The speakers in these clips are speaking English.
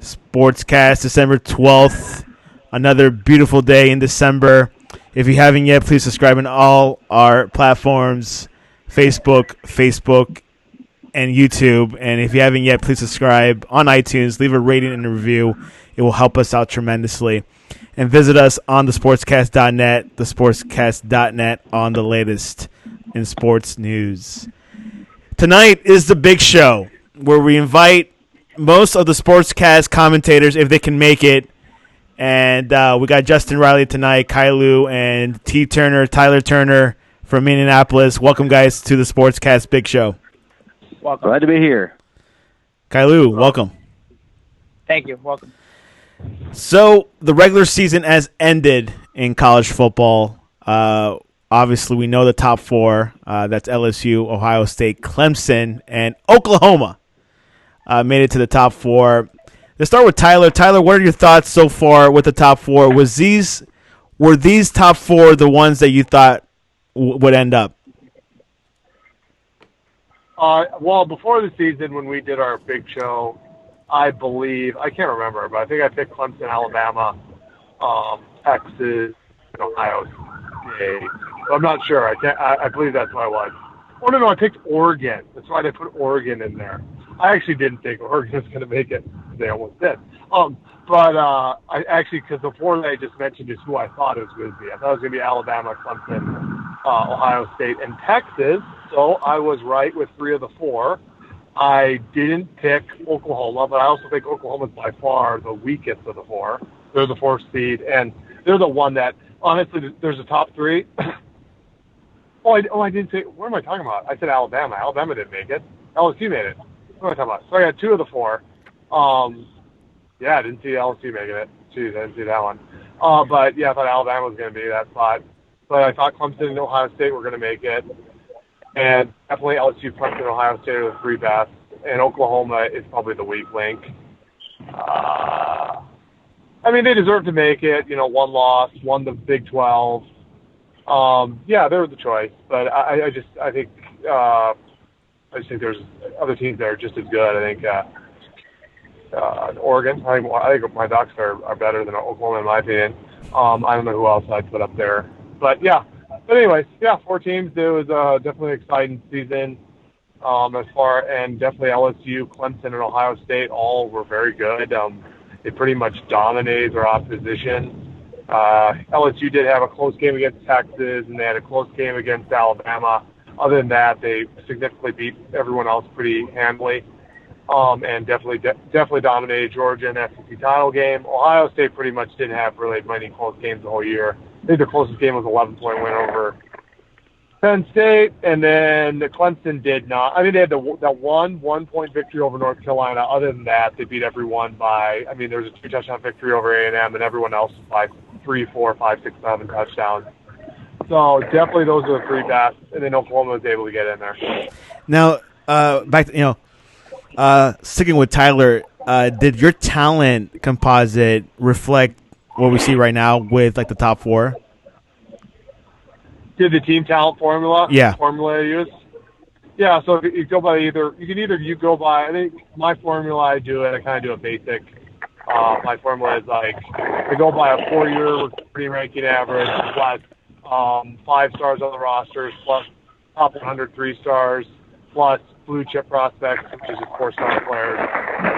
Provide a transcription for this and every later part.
Sportscast, December 12th. Another beautiful day in December. If you haven't yet, please subscribe on all our platforms, Facebook, and YouTube. And if you haven't yet, please subscribe on iTunes. Leave a rating and a review. It will help us out tremendously. And visit us on thesportscast.net, thesportscast.net on the latest in sports news. Tonight is the big show where we invite most of the Sportscast commentators, if they can make it. And we got Justin Riley tonight, Kailu, and Tyler Turner from Indianapolis. Welcome, guys, to the Sportscast Big Show. Welcome. Glad to be here. Kailu, welcome. Thank you. Welcome. So the regular season has ended in college football. Obviously, we know the top four. That's LSU, Ohio State, Clemson, and Oklahoma made it to the top four. Let's start with Tyler. Tyler, what are your thoughts so far with the top four? Were these top four the ones that you thought would end up? Well, before the season, when we did our big show, I can't remember, but I think I picked Clemson, Alabama, Texas, and Ohio State. So I'm not sure. I believe that's what I was. Oh, no, I picked Oregon. That's why they put Oregon in there. I actually didn't think Oregon was going to make it. They almost did. Because the four that I just mentioned is who I thought it was going to be. I thought it was going to be Alabama, Clemson, Ohio State, and Texas. So I was right with three of the four. I didn't pick Oklahoma, but I also think Oklahoma's by far the weakest of the four. They're the fourth seed, and they're the one that, honestly, there's a top three. I didn't say, what am I talking about? I said Alabama. Alabama didn't make it. LSU made it. What am I talking about? So I got two of the four. I didn't see LSU making it. Jeez, I didn't see that one. But, yeah, I thought Alabama was going to be that spot. But I thought Clemson and Ohio State were going to make it. And definitely LSU, Clemson, and Ohio State are the three best. And Oklahoma is probably the weak link. They deserve to make it. One loss, won the Big 12. They're the choice. But I think there's other teams that are just as good. I think Oregon. I think my Ducks are better than Oklahoma in my opinion. I don't know who else I'd put up there. But, yeah. But anyways, four teams. It was definitely an exciting season and definitely LSU, Clemson, and Ohio State all were very good. They pretty much dominated their opposition. LSU did have a close game against Texas, and they had a close game against Alabama. Other than that, they significantly beat everyone else pretty handily, and definitely dominated Georgia in the SEC title game. Ohio State pretty much didn't have really many close games the whole year. I think the closest game was 11-point win over Penn State, and then the Clemson did not. They had that 1-point victory over North Carolina. Other than that, they beat everyone by. There was a 2-touchdown victory over A&M, and everyone else was by 3, 4, 5, 6, 7 touchdowns. So definitely those are the three best, and then Oklahoma was able to get in there. Now, back to, sticking with Tyler, did your talent composite reflect what we see right now with the top four? Did the team talent formula? Yeah. Formula I use? Yeah, so you go by I think my formula I kind of do a basic. My formula is I go by a 4-year recruiting ranking average plus 5 stars on the rosters plus top 100 3-stars plus blue chip prospects, which is 4-star players.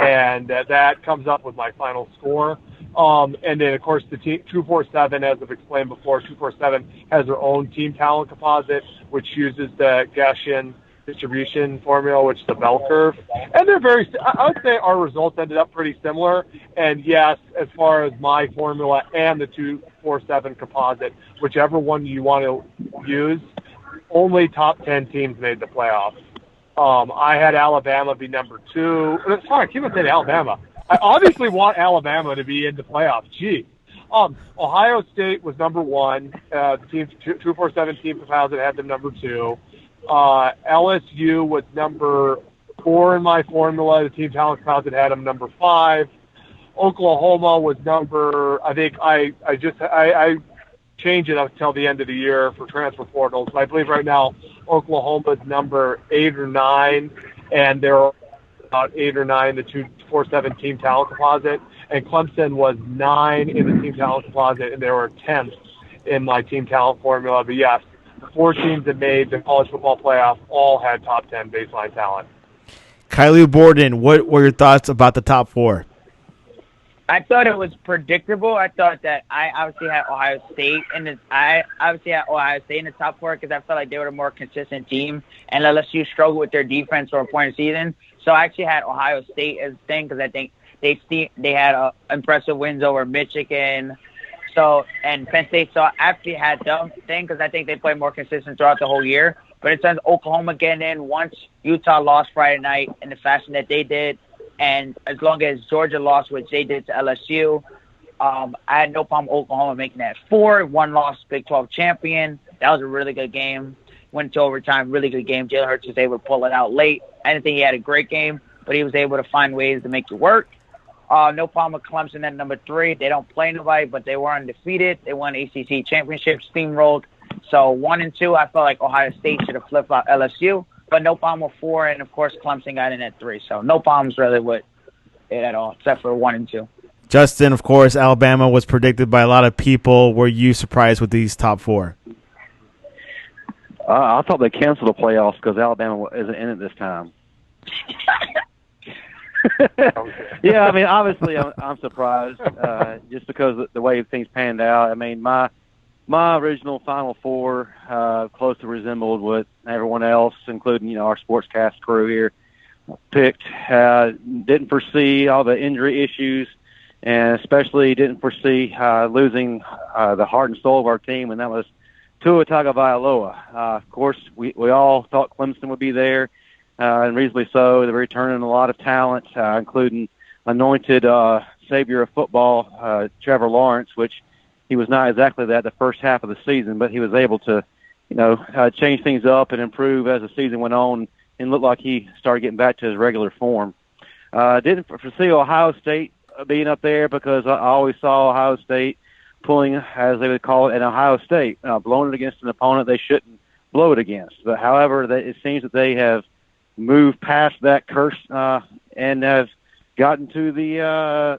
And that comes up with my final score. And then, of course, the team 247, as I've explained before, 247 has their own team talent composite, which uses the Gaussian distribution formula, which is the bell curve. And they're I would say our results ended up pretty similar. And, yes, as far as my formula and the 247 composite, whichever one you want to use, only top 10 teams made the playoffs. I had Alabama be number 2. Sorry, I keep on saying Alabama. I obviously want Alabama to be in the playoffs. Gee. Ohio State was number 1. The team 247 team composite had them number 2. LSU was number 4 in my formula. The team talent composite had them number 5. Oklahoma was number. I think I change it until the end of the year for transfer portals. I believe right now Oklahoma's number 8 or 9, and they're about 8 or 9 in the 247 team talent composite, and Clemson was 9 in the team talent composite, and there were 10th in my team talent formula. But yes, the 4 teams that made the college football playoff all had top 10 baseline talent. Kylie Borden, what were your thoughts about the top 4? I thought it was predictable. I thought that I obviously had Ohio State in the top 4 because I felt like they were a more consistent team, and LSU struggled with their defense for a point of season. So I actually had Ohio State as a thing because I think they had impressive wins over Michigan. And Penn State. So I actually had them thing because I think they played more consistent throughout the whole year. But in terms of Oklahoma getting in, once Utah lost Friday night in the fashion that they did, and as long as Georgia lost, which they did to LSU, I had no problem with Oklahoma making that 4. 1 loss, Big 12 champion. That was a really good game. Went to overtime, really good game. Jalen Hurts was able to pull it out late. I didn't think he had a great game, but he was able to find ways to make it work. No problem with Clemson at number 3. They don't play nobody, but they were undefeated. They won ACC championship, steamrolled. So 1 and 2, I felt like Ohio State should have flipped out LSU, but no problem with 4. And, of course, Clemson got in at 3. So no problems really with it at all, except for 1 and 2. Justin, of course, Alabama was predicted by a lot of people. Were you surprised with these top 4? I thought they canceled the playoffs because Alabama isn't in it this time. Yeah, I mean, obviously, I'm surprised just because of the way things panned out. I mean, my original Final 4 closely resembled what everyone else, including our sportscast crew here, picked. Didn't foresee all the injury issues, and especially didn't foresee losing the heart and soul of our team, and that was Tua Tagovailoa. Of course, we all thought Clemson would be there. And reasonably so. They're returning a lot of talent, including anointed savior of football, Trevor Lawrence, which he was not exactly that the first half of the season, but he was able to, change things up and improve as the season went on and looked like he started getting back to his regular form. Didn't foresee Ohio State being up there because I always saw Ohio State pulling, as they would call it, an Ohio State, blowing it against an opponent they shouldn't blow it against. But however, it seems that they have moved past that curse and have gotten to the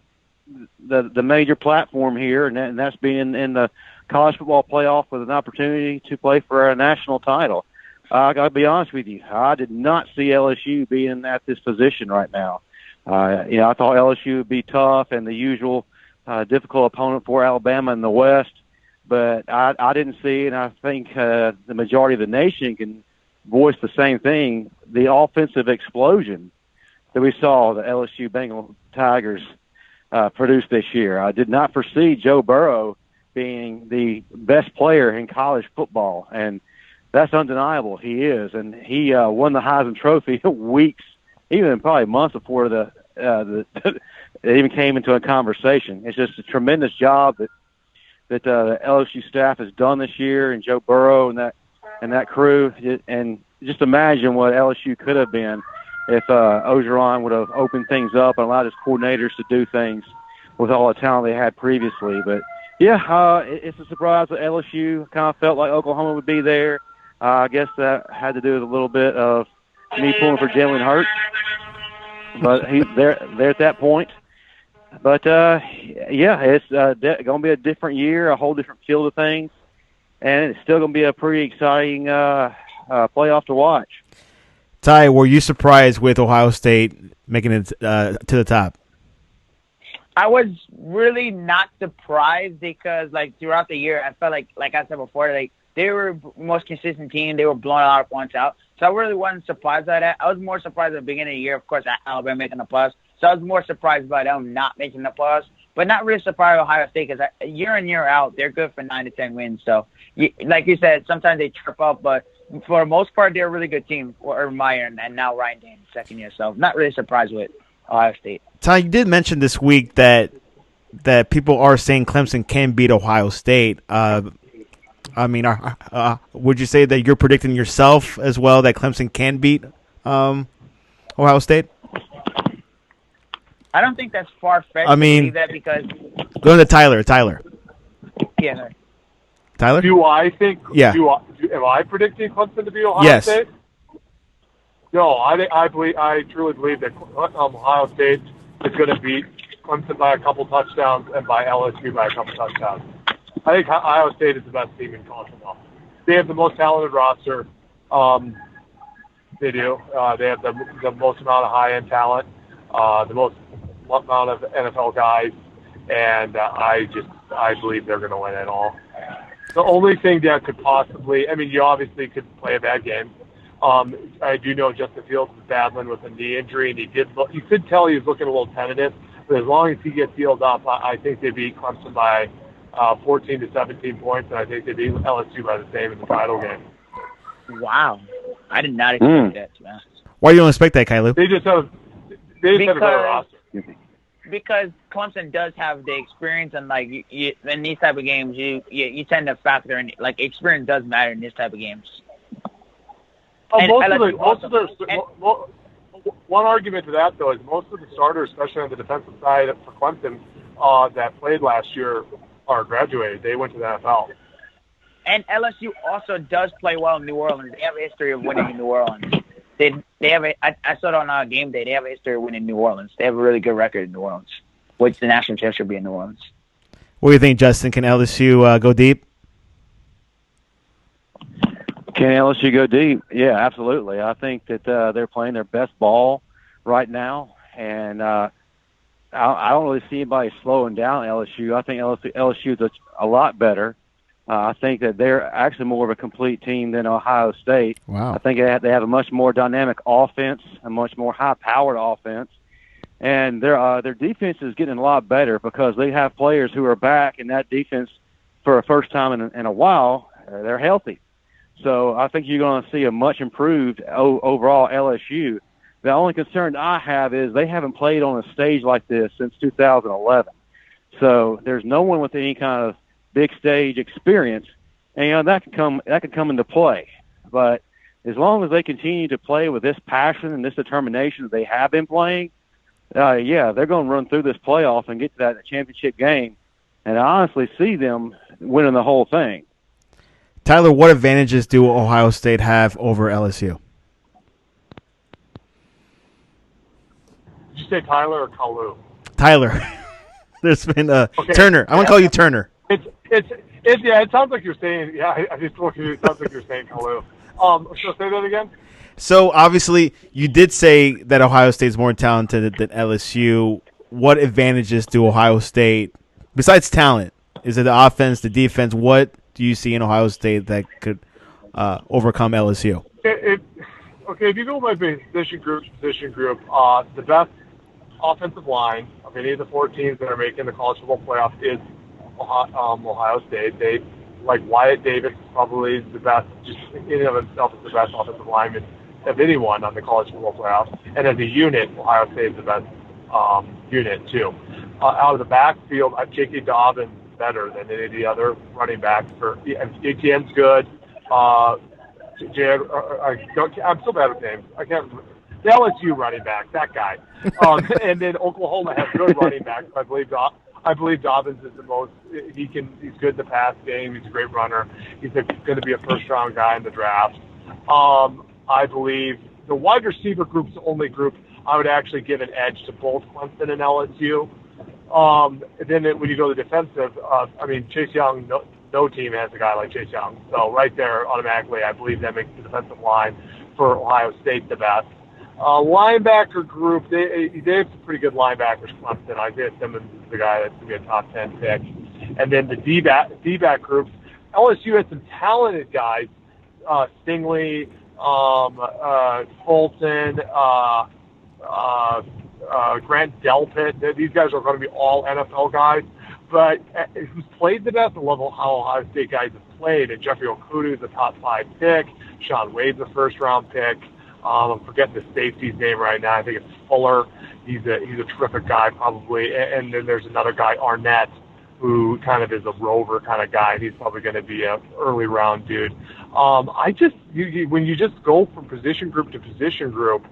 major platform here, and that's being in the college football playoff with an opportunity to play for a national title. I got to be honest with you, I did not see LSU being at this position right now. I thought LSU would be tough and the usual difficult opponent for Alabama in the West, but I didn't see, and I think the majority of the nation can voice the same thing, the offensive explosion that we saw the LSU Bengal Tigers produce this year. I did not foresee Joe Burrow being the best player in college football, and that's undeniable. He is, and he won the Heisman Trophy weeks, even probably months before it even came into a conversation. It's just a tremendous job that the LSU staff has done this year, and Joe Burrow and that crew, and just imagine what LSU could have been if Orgeron would have opened things up and allowed his coordinators to do things with all the talent they had previously. But, yeah, it's a surprise that LSU kind of felt like Oklahoma would be there. I guess that had to do with a little bit of me pulling for Jalen Hurts. But they're at that point. But, it's going to be a different year, a whole different field of things. And it's still going to be a pretty exciting playoff to watch. Ty, were you surprised with Ohio State making it to the top? I was really not surprised because, throughout the year, I felt like I said before, they were the most consistent team. They were blowing a lot of points out. So I really wasn't surprised by that. I was more surprised at the beginning of the year, of course, Alabama making the playoffs. So I was more surprised by them not making the playoffs. But not really surprised with Ohio State because year in, year out, they're good for 9 to 10 wins. So, like you said, sometimes they trip up, but for the most part, they're a really good team. Urban Meyer and now Ryan Day in the second year. So, not really surprised with Ohio State. Ty, you did mention this week that people are saying Clemson can beat Ohio State. Would you say that you're predicting yourself as well that Clemson can beat Ohio State? I don't think that's far-fetched to believe that because... Go to Tyler. Yeah, sorry. Tyler? Do I think... Yeah. Am I predicting Clemson to beat Ohio State? No, I truly believe that Ohio State is going to beat Clemson by a couple touchdowns and by LSU by a couple touchdowns. I think Ohio State is the best team in college football. They have the most talented roster. They do. They have the most amount of high-end talent, the most amount of NFL guys, and I believe they're going to win it all. The only thing that could possibly, I mean, you obviously could play a bad game. I do know Justin Fields is battling with a knee injury, and you could tell he was looking a little tentative. But as long as he gets healed up, I think they beat Clemson by 14 to 17 points, and I think they beat LSU by the same in the title game. Wow, I did not expect that. To be honest. Why do you don't expect that, Kylo? They just have a better roster. Because Clemson does have the experience, and like you, in these type of games, you tend to factor in like experience does matter in this type of games. One argument to that, though, is most of the starters, especially on the defensive side for Clemson, that played last year are graduated. They went to the NFL. And LSU also does play well in New Orleans. They have a history of winning in New Orleans. They have I saw it on game day. They have a history of winning in New Orleans. They have a really good record in New Orleans, which the national championship will be in New Orleans. What do you think, Justin? Can LSU go deep? Can LSU go deep? Yeah, absolutely. I think that they're playing their best ball right now, and I don't really see anybody slowing down LSU. I think LSU is a lot better. I think that they're actually more of a complete team than Ohio State. Wow. I think they have a much more dynamic offense, a much more high-powered offense, and their defense is getting a lot better because they have players who are back in that defense for a first time in a while. They're healthy. So I think you're going to see a much improved overall LSU. The only concern I have is they haven't played on a stage like this since 2011. So there's no one with any kind of big stage experience, and that could come into play. But as long as they continue to play with this passion and this determination that they have been playing, they're going to run through this playoff and get to that championship game. And I honestly see them winning the whole thing. Tyler, what advantages do Ohio State have over LSU? Did you say Tyler or Kalu? Tyler. There's been Okay. Turner. I want to call you Turner. It sounds like you're saying, I just look at you, it sounds like you're saying Kalu. So say that again? So, obviously, you did say that Ohio State is more talented than LSU. What advantages do Ohio State, besides talent, is it the offense, the defense? What do you see in Ohio State that could overcome LSU? If you go by position group, the best offensive line of any of the 4 teams that are making the college football playoff is Ohio State. They, like Wyatt Davis, is probably the best, just in and of himself, is the best offensive lineman of anyone on the college football playoff. And as a unit, Ohio State is the best unit, too. Out of the backfield, J.K. Dobbins is better than any of the other running backs. Etienne's good. I'm so bad with names. I can't remember. The LSU running back, that guy. And then Oklahoma has good running backs. I believe Dobbins is the most. He's good in the pass game. He's a great runner. He's going to be a first-round guy in the draft. I believe the wide receiver group's the only group I would actually give an edge to both Clemson and LSU. Then when you go to the defensive, Chase Young, no team has a guy like Chase Young. So right there, automatically, I believe that makes the defensive line for Ohio State the best. Linebacker group, they have some pretty good linebackers, Clemson. Isaiah Simmons is the guy that's going to be a top 10 pick. And then the D-back groups, LSU has some talented guys, Stingley, Fulton, Grant Delpit. These guys are going to be all NFL guys. But who's played the best? I love how Ohio State guys have played. And Jeffrey Okudah is a top 5 pick. Sean Wade's a first-round pick. I'm forgetting the safety's name right now. I think it's Fuller. He's a terrific guy, probably. And then there's another guy, Arnett, who kind of is a rover kind of guy. He's probably going to be an early round dude. When you just go from position group to position group,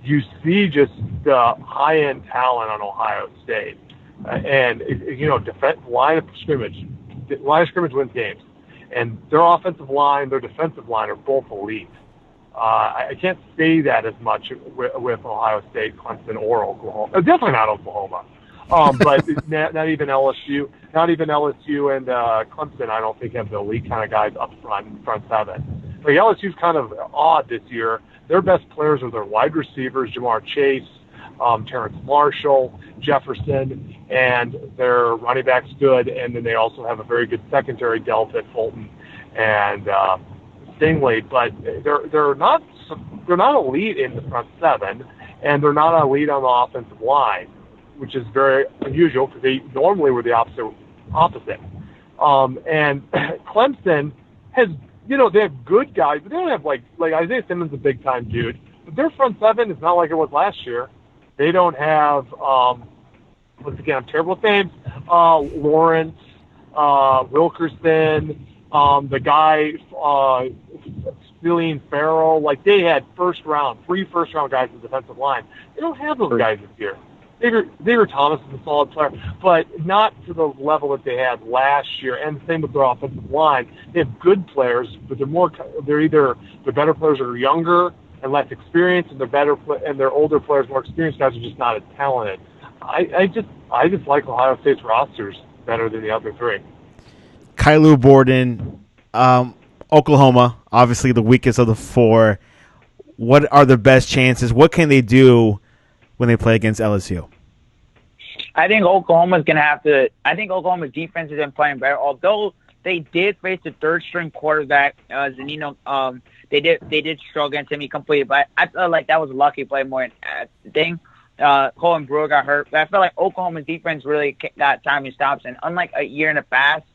you see just the high-end talent on Ohio State. Line of scrimmage wins games. And their offensive line, their defensive line are both elite. I can't say that as much with Ohio State, Clemson, or Oklahoma. Definitely not Oklahoma. But not even LSU, and Clemson, I don't think have the elite kind of guys up front seven. Like LSU's kind of odd this year. Their best players are their wide receivers, Jamar Chase, Terrence Marshall, Jefferson, and their running backs good. And then they also have a very good secondary depth at Fulton and Stingley. But they're not elite in the front seven, and they're not elite on the offensive line, which is very unusual because they normally were the opposite. And Clemson has, they have good guys, but they don't have like Isaiah Simmons, a big time dude. But their front seven is not like it was last year. They don't have, once again, I'm terrible with names, Lawrence, Wilkerson, the guy, Cillian Farrell. Like they had three first round guys in the defensive line. They don't have those guys this year. Xavier Thomas is a solid player, but not to the level that they had last year. And the same with their offensive line. They have good players, but they're either the better players are younger and less experienced, and their older players, more experienced guys, are just not as talented. I just like Ohio State's rosters better than the other three. Kylu Borden, Oklahoma, obviously the weakest of the four. What are their best chances? What can they do when they play against LSU? I think Oklahoma's going to have to – I think Oklahoma's defense has been playing better. Although they did face the third-string quarterback, Zanino, they did struggle against him. He completed, but I felt like that was a lucky play more than the thing. Colin Brewer got hurt. But I felt like Oklahoma's defense really got timing stops. And unlike a year in the past,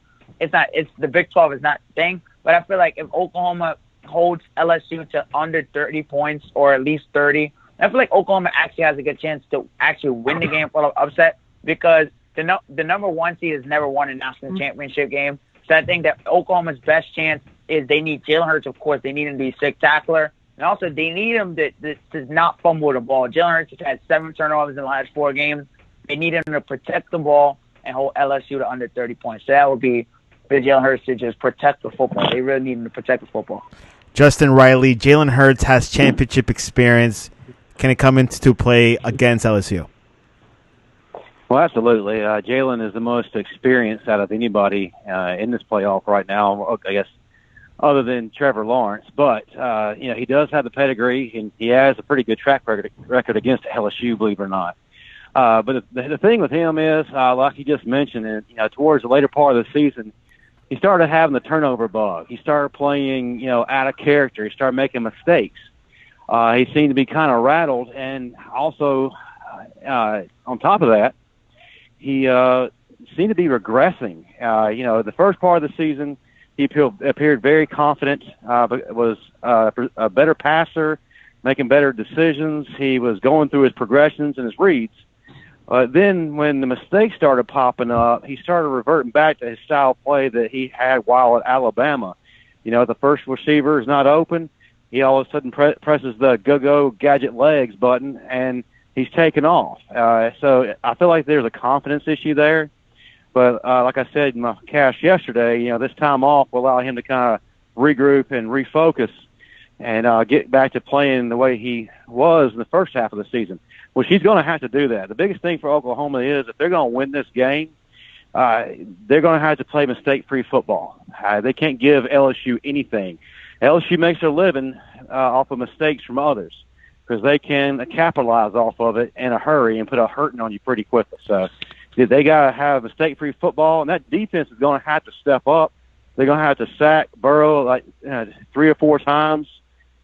it's the Big 12 is not the thing. But I feel like if Oklahoma holds LSU to under 30 points or at least 30, I feel like Oklahoma actually has a good chance to actually win the game for an upset because the number one seed has never won a national championship game. So I think that Oklahoma's best chance is they need Jalen Hurts, of course. They need him to be spectacular. And also they need him to not fumble the ball. Jalen Hurts has had 7 turnovers in the last 4 games. They need him to protect the ball and hold LSU to under 30 points. So that would be for Jalen Hurts to just protect the football. They really need him to protect the football. Justin Riley, Jalen Hurts has championship experience. Can it come into play against LSU? Well, absolutely. Jalen is the most experienced out of anybody in this playoff right now, I guess, other than Trevor Lawrence. But, he does have the pedigree, and he has a pretty good track record against LSU, believe it or not. But the thing with him is, like you just mentioned, towards the later part of the season, he started having the turnover bug. He started playing, out of character. He started making mistakes. He seemed to be kind of rattled, and also on top of that, he seemed to be regressing. The first part of the season, he appeared very confident, was a better passer, making better decisions. He was going through his progressions and his reads. Then when the mistakes started popping up, he started reverting back to his style of play that he had while at Alabama. The first receiver is not open. He all of a sudden presses the go-go gadget legs button, and he's taken off. So I feel like there's a confidence issue there. But like I said in my cast yesterday, this time off will allow him to kind of regroup and refocus and get back to playing the way he was in the first half of the season, which he's going to have to do that. The biggest thing for Oklahoma is if they're going to win this game, they're going to have to play mistake-free football. They can't give LSU anything. LSU makes their living off of mistakes from others because they can capitalize off of it in a hurry and put a hurting on you pretty quickly. So they got to have mistake-free football, and that defense is going to have to step up. They're going to have to sack Burrow like 3 or 4 times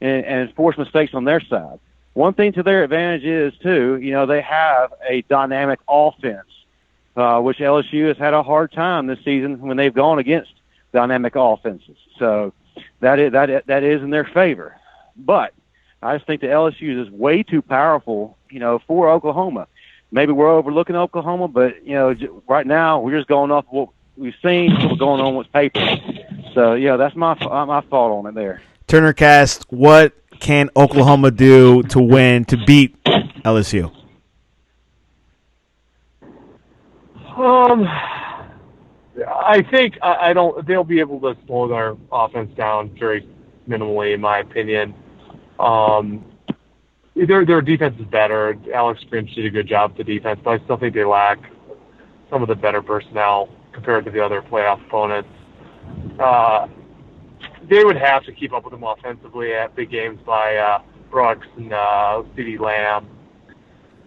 and force mistakes on their side. One thing to their advantage is, too, they have a dynamic offense, which LSU has had a hard time this season when they've gone against dynamic offenses. So that is in their favor. But I just think the LSU is way too powerful, for Oklahoma. Maybe we're overlooking Oklahoma, but, right now we're just going off what we've seen, what's going on with paper. So, that's my thought on it there. Turner Cast, what can Oklahoma do to win, to beat LSU? I think they'll be able to slow their offense down very minimally, in my opinion. Their defense is better. Alex Grinch did a good job with the defense, but I still think they lack some of the better personnel compared to the other playoff opponents. They would have to keep up with them offensively at big games by Brooks and CeeDee Lamb.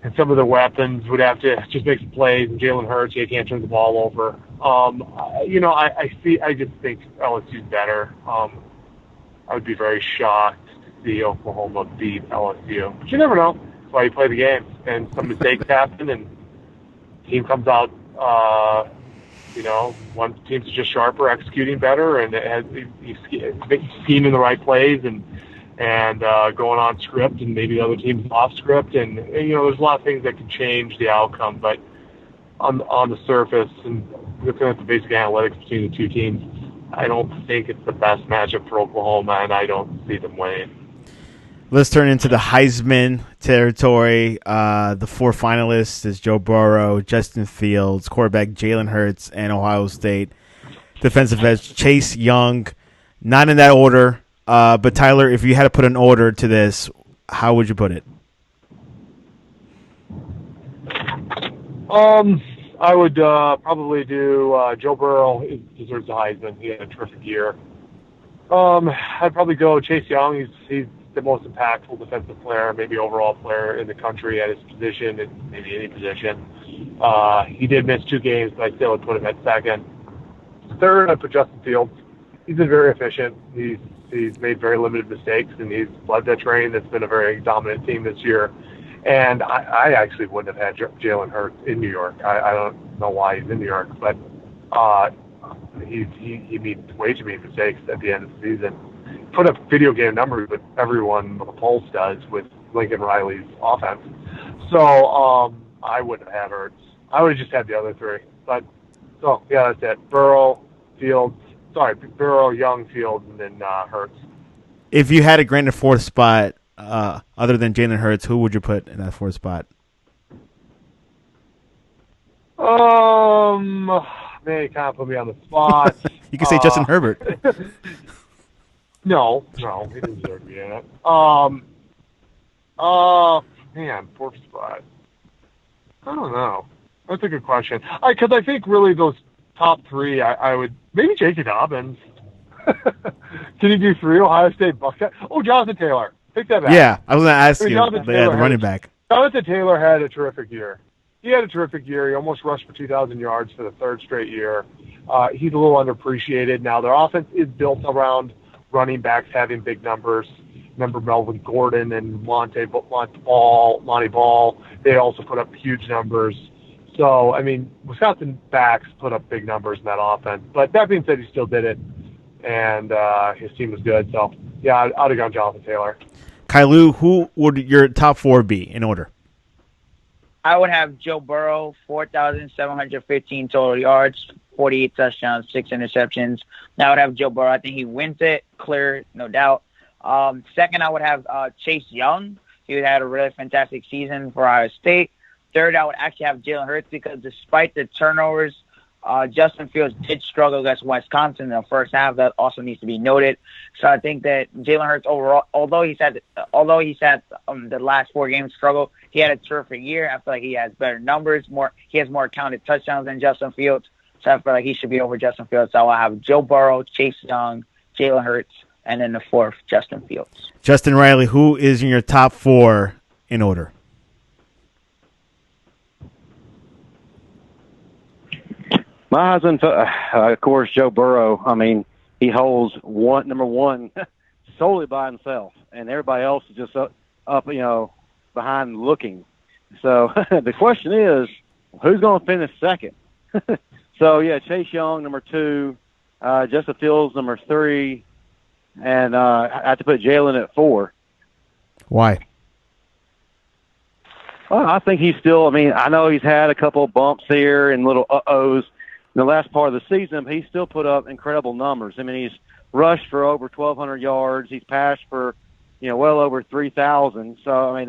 And some of the weapons would have to just make some plays. And Jalen Hurts, he can't turn the ball over. I just think LSU's better. I would be very shocked to see Oklahoma beat LSU. But you never know. That's why you play the game. And some mistakes happen, and the team comes out, one team's just sharper, executing better, and you scheming the right plays and going on script, and maybe the other team's off script, and there's a lot of things that can change the outcome. But on the surface, and looking at the basic analytics between the two teams, I don't think it's the best matchup for Oklahoma, and I don't see them winning. Let's turn into the Heisman territory. The 4 finalists is Joe Burrow, Justin Fields, quarterback Jalen Hurts, and Ohio State defensive edge Chase Young. Not in that order, but Tyler, if you had to put an order to this, how would you put it? I would probably do Joe Burrow. He deserves the Heisman. He had a terrific year. I'd probably go Chase Young. He's the most impactful defensive player, maybe overall player in the country at his position, and maybe any position. He did miss 2 games, but I still would put him at second. Third, I'd put Justin Fields. He's been very efficient. He's made very limited mistakes, and he's led that train that's been a very dominant team this year. And I actually wouldn't have had Jalen Hurts in New York. I don't know why he's in New York, but he made way too many mistakes at the end of the season. Put up video game numbers that everyone with a pulse does with Lincoln Riley's offense. So I wouldn't have had Hurts. I would have just had the other 3. But that's it. Burrow, Young, Fields, and then Hurts. If you had to grant a 4th spot, other than Jalen Hurts, who would you put in that 4th spot? Man, you kind of put me on the spot. You can say Justin Herbert. No, he doesn't deserve to be in it. Man, 4th spot. I don't know. That's a good question. Because I think really those top 3, I would maybe J.K. Dobbins. Can you do 3 Ohio State Buckeyes? Oh, Jonathan Taylor. Take that back. Yeah, I was going to ask you. The running back. Jonathan Taylor had a terrific year. He had a terrific year. He almost rushed for 2,000 yards for the 3rd straight year. He's a little underappreciated. Now, their offense is built around running backs having big numbers. Remember Melvin Gordon and Monty Ball. They also put up huge numbers. So, Wisconsin backs put up big numbers in that offense. But that being said, he still did it, and his team was good. So, yeah, I'd have gone Jonathan Taylor. Kailu, who would your top 4 be in order? I would have Joe Burrow, 4,715 total yards, 48 touchdowns, 6 interceptions. Now I would have Joe Burrow. I think he wins it, clear, no doubt. Second, I would have Chase Young. He had a really fantastic season for Ohio State. Third, I would actually have Jalen Hurts because despite the turnovers, Justin Fields did struggle against Wisconsin in the first half. That also needs to be noted. So I think that Jalen Hurts overall, although he's had the last 4 games struggle, he had a terrific year. I feel like he has better numbers. He has more counted touchdowns than Justin Fields. So I feel like he should be over Justin Fields. So I'll have Joe Burrow, Chase Young, Jalen Hurts, and then the 4th, Justin Fields. Justin Riley, who is in your top 4 in order? My husband, of course, Joe Burrow. He holds number 1 solely by himself, and everybody else is just up behind looking. So the question is, who's going to finish second? So, yeah, Chase Young, number 2, Justin Fields, number 3, and I have to put Jalen at 4. Why? Well, I think he's still, I know he's had a couple of bumps here and little uh-ohs in the last part of the season, but he still put up incredible numbers. He's rushed for over 1,200 yards. He's passed for, well over 3,000. So,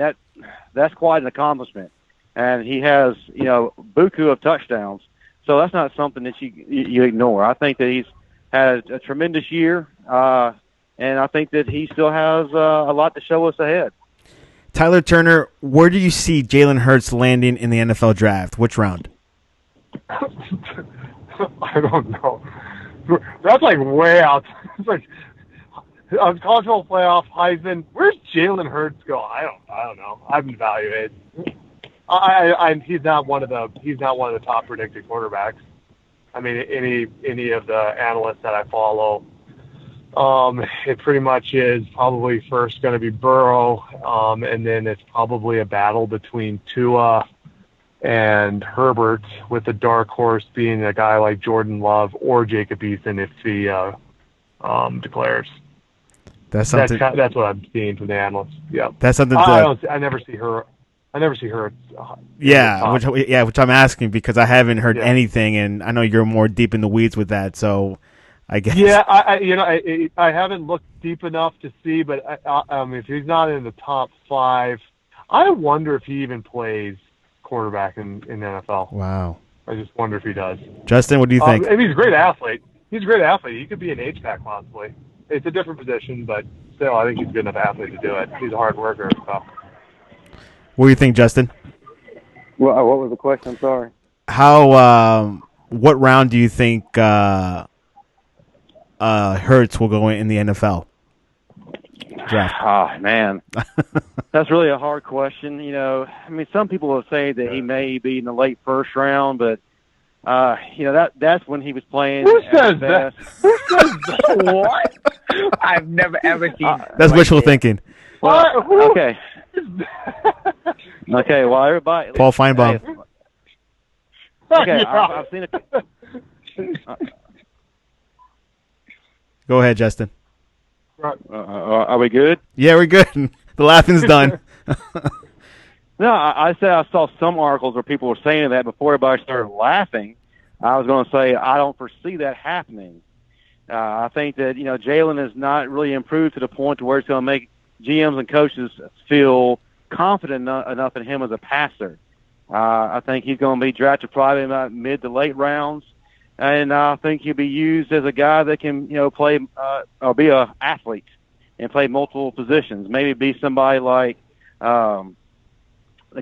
that's quite an accomplishment. And he has, buku of touchdowns. So that's not something that you ignore. I think that he's had a tremendous year. and I think that he still has a lot to show us ahead. Tyler Turner, where do you see Jalen Hurts landing in the NFL draft? Which round? I don't know. That's like way out. It's like college football playoff, Heisman. Where's Jalen Hurts go? I don't know. I haven't evaluated. He's not one of the top predicted quarterbacks. I mean, any of the analysts that I follow, it pretty much is probably first going to be Burrow, and then it's probably a battle between Tua and Herbert, with the dark horse being a guy like Jordan Love or Jacob Eason if he declares. That's what I'm seeing from the analysts. Yeah, that's something. I never see her. Which I'm asking because I haven't heard anything, and I know you're more deep in the weeds with that. So, I guess. Yeah, I haven't looked deep enough to see, but if he's not in the top 5, I wonder if he even plays quarterback in the NFL. Wow. I just wonder if he does. Justin, what do you think? I mean, he's a great athlete. He could be an H-back possibly. It's a different position, but still, I think he's a good enough athlete to do it. He's a hard worker and stuff. What do you think, Justin? Well, what was the question? I'm sorry. What round do you think Hurts will go in the NFL draft? Oh, man. That's really a hard question. I mean, some people will say that he may be in the late first round, but, that's when he was playing. Who says that? Who says that? What? I've never, ever seen that's wishful thinking. Well, okay. Okay, well, everybody. Paul Feinbaum. Okay, I've seen it. Go ahead, Justin. Are we good? Yeah, we're good. The laughing's done. No, I said I saw some articles where people were saying that before everybody started laughing. I was going to say I don't foresee that happening. I think that Jalen has not really improved to the point to where it's going to make GMs and coaches feel confident enough in him as a passer. I think he's going to be drafted probably in about mid to late rounds, and I think he'll be used as a guy that can play or be an athlete and play multiple positions. Maybe be somebody like the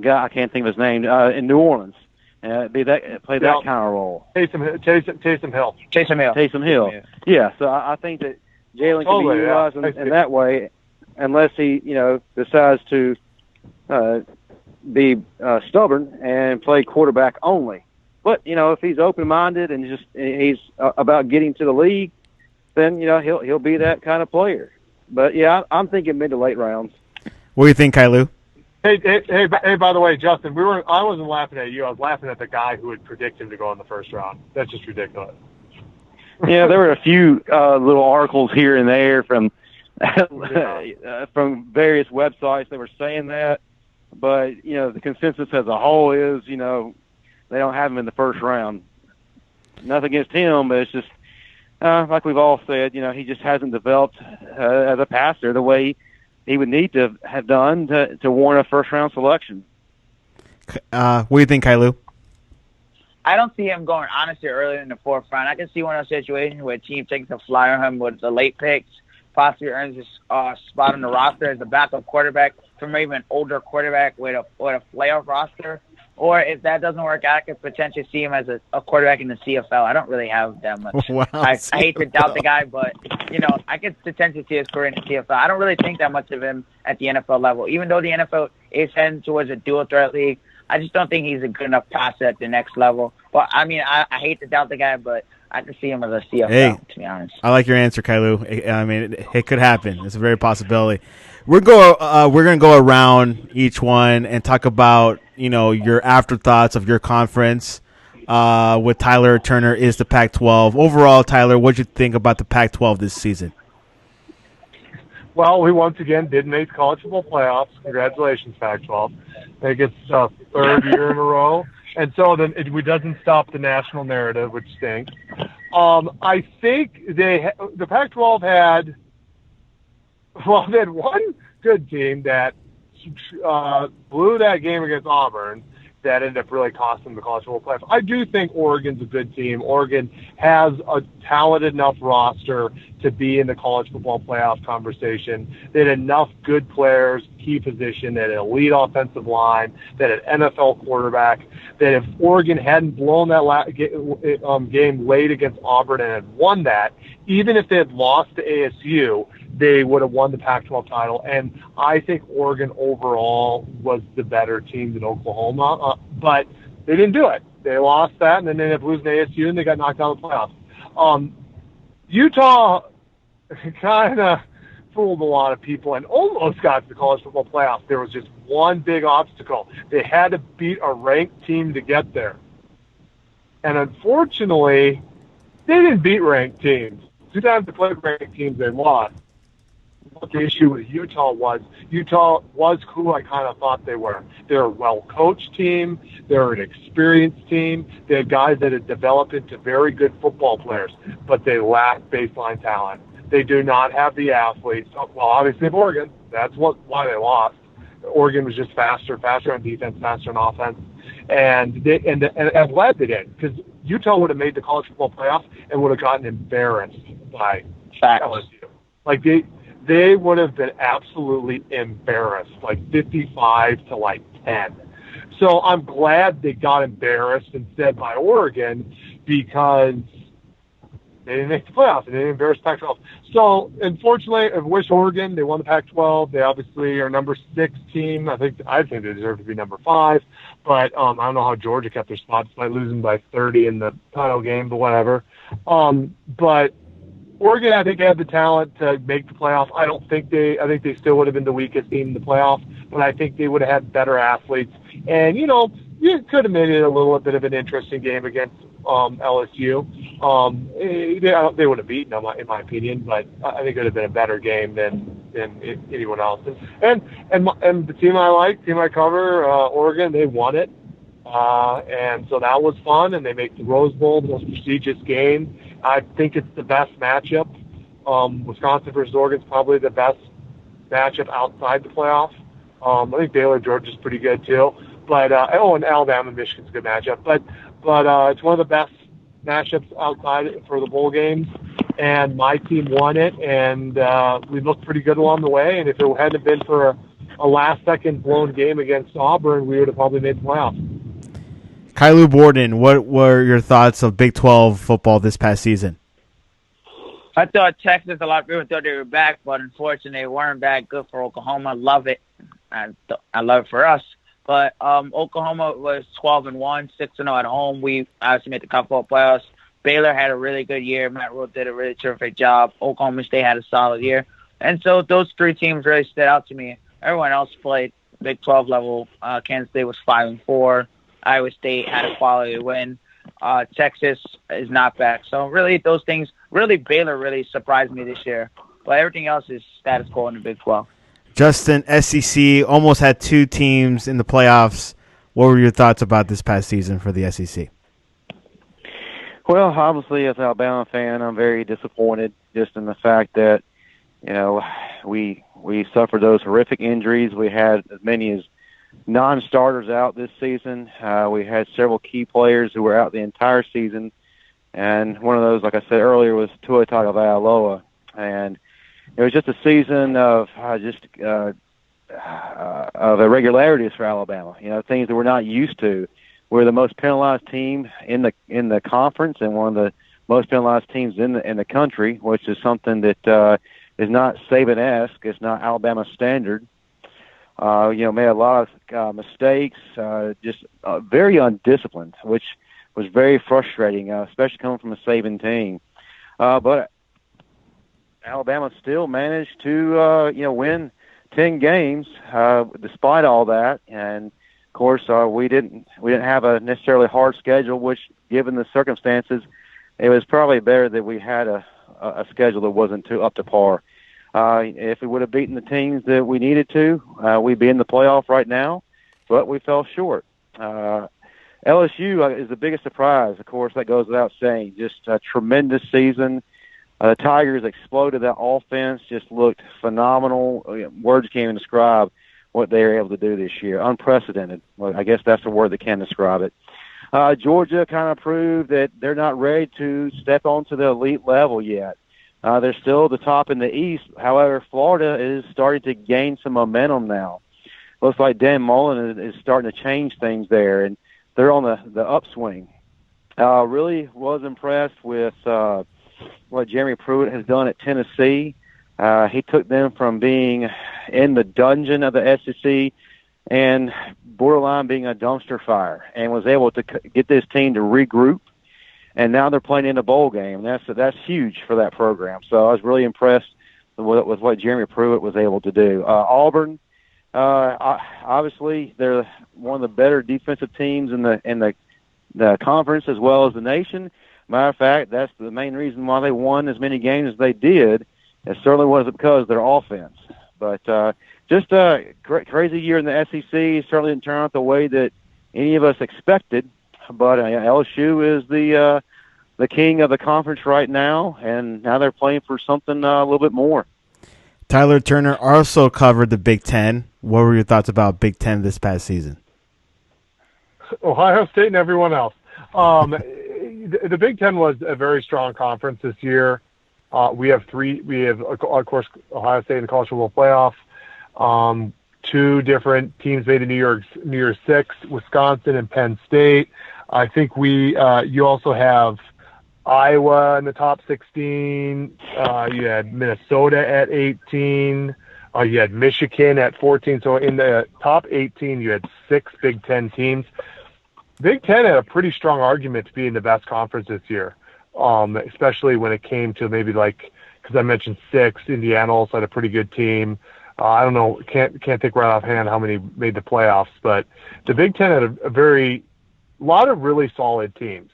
guy I can't think of his name in New Orleans. Play that kind of role. Taysom Hill. Taysom Hill. Yeah. So I think that Jalen can be utilized in that way, unless he decides to be stubborn and play quarterback only. But if he's open-minded and he's about getting to the league, then he'll be that kind of player. But yeah, I'm thinking mid to late rounds. What do you think, Kailu? Hey! By the way, Justin, I wasn't laughing at you. I was laughing at the guy who would predict him to go in the first round. That's just ridiculous. Yeah, there were a few little articles here and there from various websites that were saying that, but the consensus as a whole is they don't have him in the first round. Nothing against him, but it's just like we've all said, he just hasn't developed as a passer the way he would need to have done to warrant a first-round selection. What do you think, Kailu? I don't see him going, honestly, earlier in the fourth round. I can see one of those situations where a team takes a flyer on him with the late picks, possibly earns a spot on the roster as a backup quarterback from maybe an older quarterback with a playoff roster. Or if that doesn't work out, I could potentially see him as a quarterback in the CFL. I don't really have that much. Wow, I hate to doubt the guy, but, I could potentially see his career in the CFL. I don't really think that much of him at the NFL level. Even though the NFL is heading towards a dual-threat league, I just don't think he's a good enough passer at the next level. But, I mean, I hate to doubt the guy, but I could see him as a CFL, to be honest. I like your answer, Kailu. I mean, it could happen. It's a very possibility. We're going to go around each one and talk about your afterthoughts of your conference. With Tyler Turner is the Pac-12. Overall, Tyler, what did you think about the Pac-12 this season? Well, we once again did make college football playoffs. Congratulations, Pac-12. I think it's third year in a row. And so then it doesn't stop the national narrative, which stinks. I think the Pac-12 had one good team that blew that game against Auburn, that ended up really costing them the college football playoff. I do think Oregon's a good team. Oregon has a talented enough roster to be in the college football playoff conversation. They had enough good players, key position, they had an elite offensive line, they had an NFL quarterback, that if Oregon hadn't blown that game late against Auburn and had won that, even if they had lost to ASU, they would have won the Pac-12 title. And I think Oregon overall was the better team than Oklahoma, but they didn't do it. They lost that, and then they ended up losing to ASU, and they got knocked out of the playoffs. Utah kind of fooled a lot of people and almost got to the college football playoffs. There was just one big obstacle. They had to beat a ranked team to get there. And unfortunately, they didn't beat ranked teams. 2 times they played ranked teams, they lost. What the issue with Utah was who I kind of thought they were. They're a well-coached team. They're an experienced team. They had guys that had developed into very good football players, but they lack baseline talent. They do not have the athletes. Well, obviously, Oregon. That's why they lost. Oregon was just faster on defense, faster on offense, and I'm glad they did, because Utah would have made the college football playoff and would have gotten embarrassed by LSU. Like they would have been absolutely embarrassed, like 55-10. So I'm glad they got embarrassed instead by Oregon, because they didn't make the playoffs and they didn't embarrass Pac-12. So unfortunately, I wish Oregon, they won the Pac-12. They obviously are number 6 team. I think they deserve to be number 5. But I don't know how Georgia kept their spot despite losing by 30 in the title game, but whatever. But Oregon, I think, had the talent to make the playoff. I think they still would have been the weakest team in the playoff, but I think they would have had better athletes. And, you could have made it a little bit of an interesting game against LSU. They would have beaten them, in my opinion, but I think it would have been a better game than anyone else. And the team I cover, Oregon, they won it. And so that was fun, and they make the Rose Bowl the most prestigious game. I think it's the best matchup. Wisconsin versus Oregon is probably the best matchup outside the playoff. I think Baylor, Georgia's pretty good too. But and Alabama, Michigan's a good matchup. But it's one of the best matchups outside for the bowl games. And my team won it, and we looked pretty good along the way. And if it hadn't been for a last-second blown game against Auburn, we would have probably made the playoffs. Kylu Borden, what were your thoughts of Big 12 football this past season? I thought Texas, a lot of people thought they were back, but unfortunately they weren't back. Good for Oklahoma. Love it. I love it for us. But Oklahoma was 12-1, 6-0 at home. We obviously made the college football playoffs. Baylor had a really good year. Matt Rhule did a really terrific job. Oklahoma State had a solid year. And so those 3 teams really stood out to me. Everyone else played Big 12 level. Kansas State was 5-4. Iowa State had a quality win. Texas is not back. So really those things, Baylor really surprised me this year. But everything else is status quo in the Big 12. Justin, SEC almost had 2 teams in the playoffs. What were your thoughts about this past season for the SEC? Well, obviously, as an Alabama fan, I'm very disappointed just in the fact that, we suffered those horrific injuries. We had as many as non-starters out this season. We had several key players who were out the entire season. And one of those, like I said earlier, was Tua Tagovailoa. And it was just a season of irregularities for Alabama. Things that we're not used to. We're the most penalized team in the conference, and one of the most penalized teams in the country, which is something that is not Saban-esque. It's not Alabama standard. Made a lot of mistakes, just very undisciplined, which was very frustrating, especially coming from a Saban team. But Alabama still managed to, win 10 games despite all that. And of course, we didn't have a necessarily hard schedule, which, given the circumstances, it was probably better that we had a schedule that wasn't too up to par. If we would have beaten the teams that we needed to, we'd be in the playoff right now, but we fell short. LSU is the biggest surprise, of course, that goes without saying. Just a tremendous season. The Tigers exploded. That offense just looked phenomenal. Words can't even describe what they were able to do this year. Unprecedented. Well, I guess that's the word that can describe it. Georgia kind of proved that they're not ready to step onto the elite level yet. They're still the top in the East. However, Florida is starting to gain some momentum now. Looks like Dan Mullen is starting to change things there, and they're on the upswing. Really was impressed with what Jeremy Pruitt has done at Tennessee. He took them from being in the dungeon of the SEC and borderline being a dumpster fire, and was able to get this team to regroup. And now they're playing in a bowl game. That's huge for that program. So I was really impressed with what Jeremy Pruitt was able to do. Auburn, obviously, they're one of the better defensive teams in the conference as well as the nation. Matter of fact, that's the main reason why they won as many games as they did. It certainly wasn't because of their offense. But just a crazy year in the SEC. Certainly didn't turn out the way that any of us expected. But LSU is the king of the conference right now, and now they're playing for something a little bit more. Tyler Turner also covered the Big Ten. What were your thoughts about Big Ten this past season? Ohio State and everyone else. The Big Ten was a very strong conference this year. We have, of course, Ohio State in the college football playoff. Two different teams made the New Year's Six, Wisconsin and Penn State. I think you also have Iowa in the top 16. You had Minnesota at 18. You had Michigan at 14. So in the top 18, you had 6 Big Ten teams. Big Ten had a pretty strong argument to be in the best conference this year, especially when it came to maybe because I mentioned 6. Indiana also had a pretty good team. I don't know, can't think right offhand how many made the playoffs, but the Big Ten had a lot of really solid teams.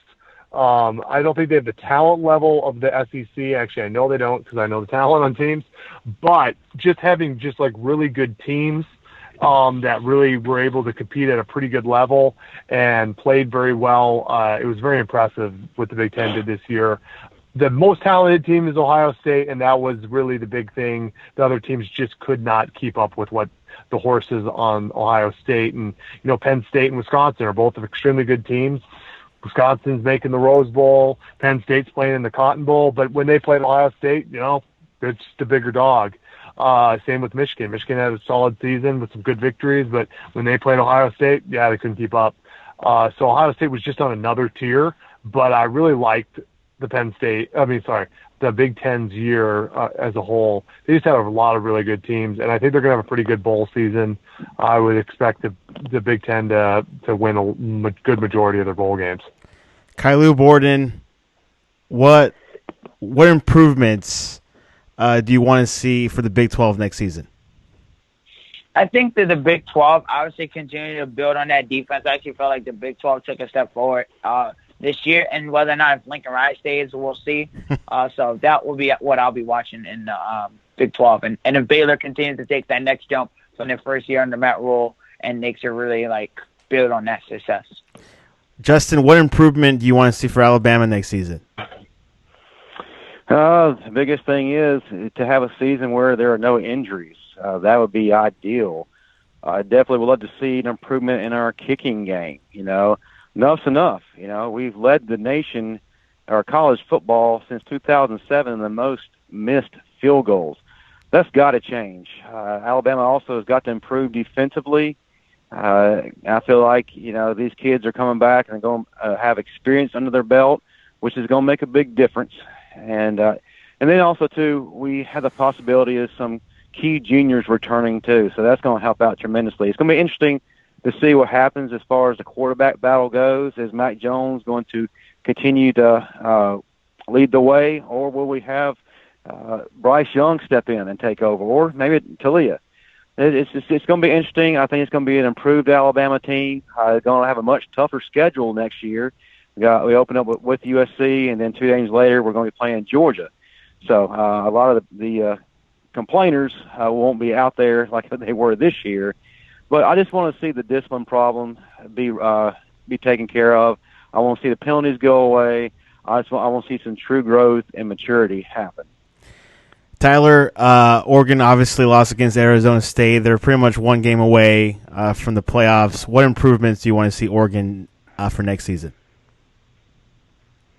I don't think they have the talent level of the SEC. Actually, I know they don't because I know the talent on teams. But just having really good teams that really were able to compete at a pretty good level and played very well. It was very impressive what the Big Ten did this year. The most talented team is Ohio State, and that was really the big thing. The other teams just could not keep up with what the horses on Ohio State. And, Penn State and Wisconsin are both extremely good teams. Wisconsin's making the Rose Bowl. Penn State's playing in the Cotton Bowl. But when they played Ohio State, they're just a bigger dog. Same with Michigan. Michigan had a solid season with some good victories, but when they played Ohio State, they couldn't keep up. So Ohio State was just on another tier, but I really liked the Big Ten's year as a whole. They just have a lot of really good teams, and I think they're going to have a pretty good bowl season. I would expect the Big Ten to win a good majority of their bowl games. Kylu Borden, what improvements do you want to see for the Big 12 next season? I think that the Big 12 obviously continue to build on that defense. I actually felt like the Big 12 took a step forward this year, and whether or not if Lincoln Riley stays, we'll see. So that will be what I'll be watching in the Big 12. And if Baylor continues to take that next jump from their first year under Matt Rule and makes it really build on that success. Justin, what improvement do you want to see for Alabama next season? The biggest thing is to have a season where there are no injuries. That would be ideal. I definitely would love to see an improvement in our kicking game. Enough's enough. We've led the nation, or college football, since 2007 in the most missed field goals. That's got to change. Alabama also has got to improve defensively. I feel like, these kids are coming back and going to have experience under their belt, which is going to make a big difference. And then also, too, we have the possibility of some key juniors returning, too. So that's going to help out tremendously. It's going to be interesting to see what happens as far as the quarterback battle goes. Is Mac Jones going to continue to lead the way, or will we have Bryce Young step in and take over, or maybe Talia? It's going to be interesting. I think it's going to be an improved Alabama team. Going to have a much tougher schedule next year. We open up with USC, and then 2 days later we're going to be playing Georgia. So a lot of the complainers won't be out there like they were this year. But I just want to see the discipline problem be taken care of. I want to see the penalties go away. I want to see some true growth and maturity happen. Tyler, Oregon obviously lost against Arizona State. They're pretty much one game away from the playoffs. What improvements do you want to see Oregon for next season?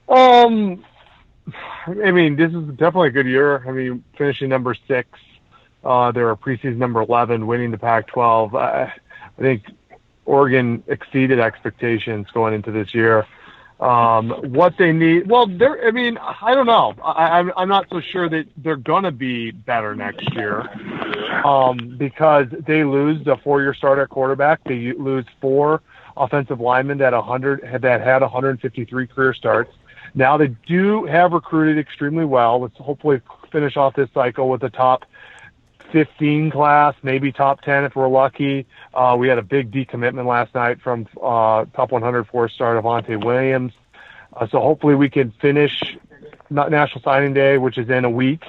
I mean, this is definitely a good year. I mean, finishing number 6, they were preseason number 11, winning the Pac-12. I think Oregon exceeded expectations going into this year. What they need, well, I mean, I don't know. I'm not so sure that they're gonna be better next year, because they lose the 4-year starter at quarterback. They lose 4 offensive linemen that had 153 career starts. Now they do have recruited extremely well. Let's hopefully finish off this cycle with a top 15 class, maybe top 10 if we're lucky. We had a big decommitment last night from top 100 4-star Devontae Williams. So hopefully we can finish National Signing Day, which is in a week.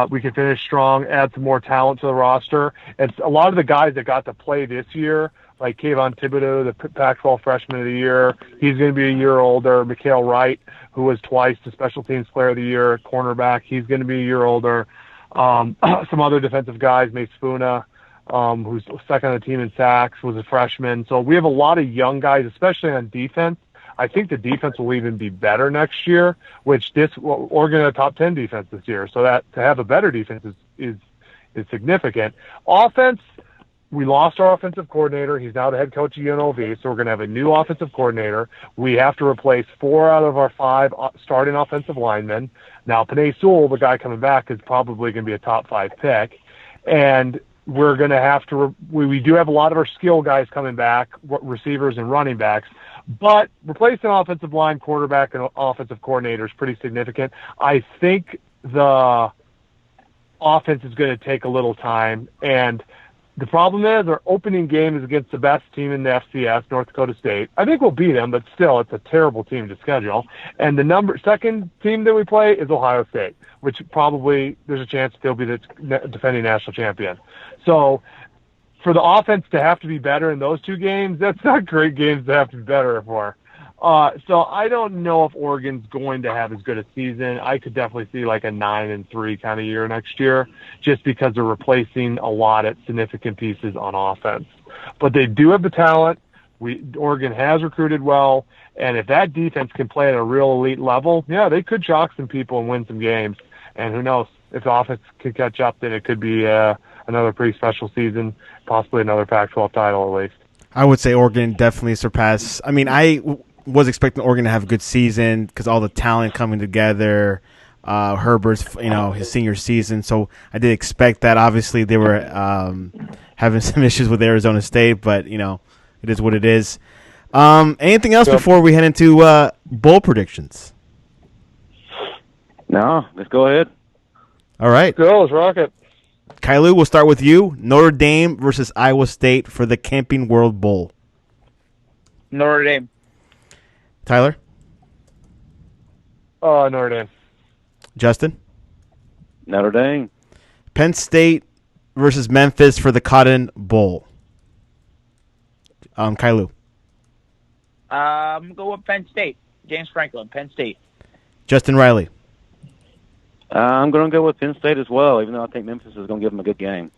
We can finish strong, add some more talent to the roster. And a lot of the guys that got to play this year, like Kayvon Thibodeau, the Pac-12 Freshman of the Year, he's going to be a year older. Mikhail Wright, who was twice the Special Teams Player of the Year at cornerback, he's going to be a year older. Some other defensive guys, Mace Funa, who's second on the team in sacks, was a freshman. So we have a lot of young guys, especially on defense. I think the defense will even be better next year, Oregon had a top 10 defense this year. So that to have a better defense is significant. Offense, we lost our offensive coordinator. He's now the head coach of UNLV, so we're going to have a new offensive coordinator. We have to replace 4 out of our 5 starting offensive linemen. Now, Penei Sewell, the guy coming back, is probably going to be a top 5 pick. And we're going to have to we do have a lot of our skill guys coming back, receivers and running backs. But replacing offensive line, quarterback, and offensive coordinator is pretty significant. I think the offense is going to take a little time. And the problem is our opening game is against the best team in the FCS, North Dakota State. I think we'll beat them, but still, it's a terrible team to schedule. And the second team that we play is Ohio State, which probably there's a chance they'll be the defending national champion. So for the offense to have to be better in those 2 games, that's not great games to have to be better for. So I don't know if Oregon's going to have as good a season. I could definitely see like a 9-3 kind of year next year, just because they're replacing a lot at significant pieces on offense. But they do have the talent. Oregon has recruited well, and if that defense can play at a real elite level, yeah, they could shock some people and win some games. And who knows, if the offense could catch up, then it could be another pretty special season, possibly another Pac-12 title at least. I would say Oregon definitely surpassed. I mean, I was expecting Oregon to have a good season because all the talent coming together. Herbert's, his senior season, so I did expect that. Obviously, they were having some issues with Arizona State, but it is what it is. Anything else before we head into bowl predictions? No, let's go ahead. All right. Go, let's rock it. Kailu, we'll start with you. Notre Dame versus Iowa State for the Camping World Bowl. Notre Dame. Tyler? Notre Dame. Justin? Notre Dame. Penn State versus Memphis for the Cotton Bowl. Kailu? I'm going to go with Penn State. James Franklin, Penn State. Justin Riley? I'm going to go with Penn State as well, even though I think Memphis is going to give them a good game.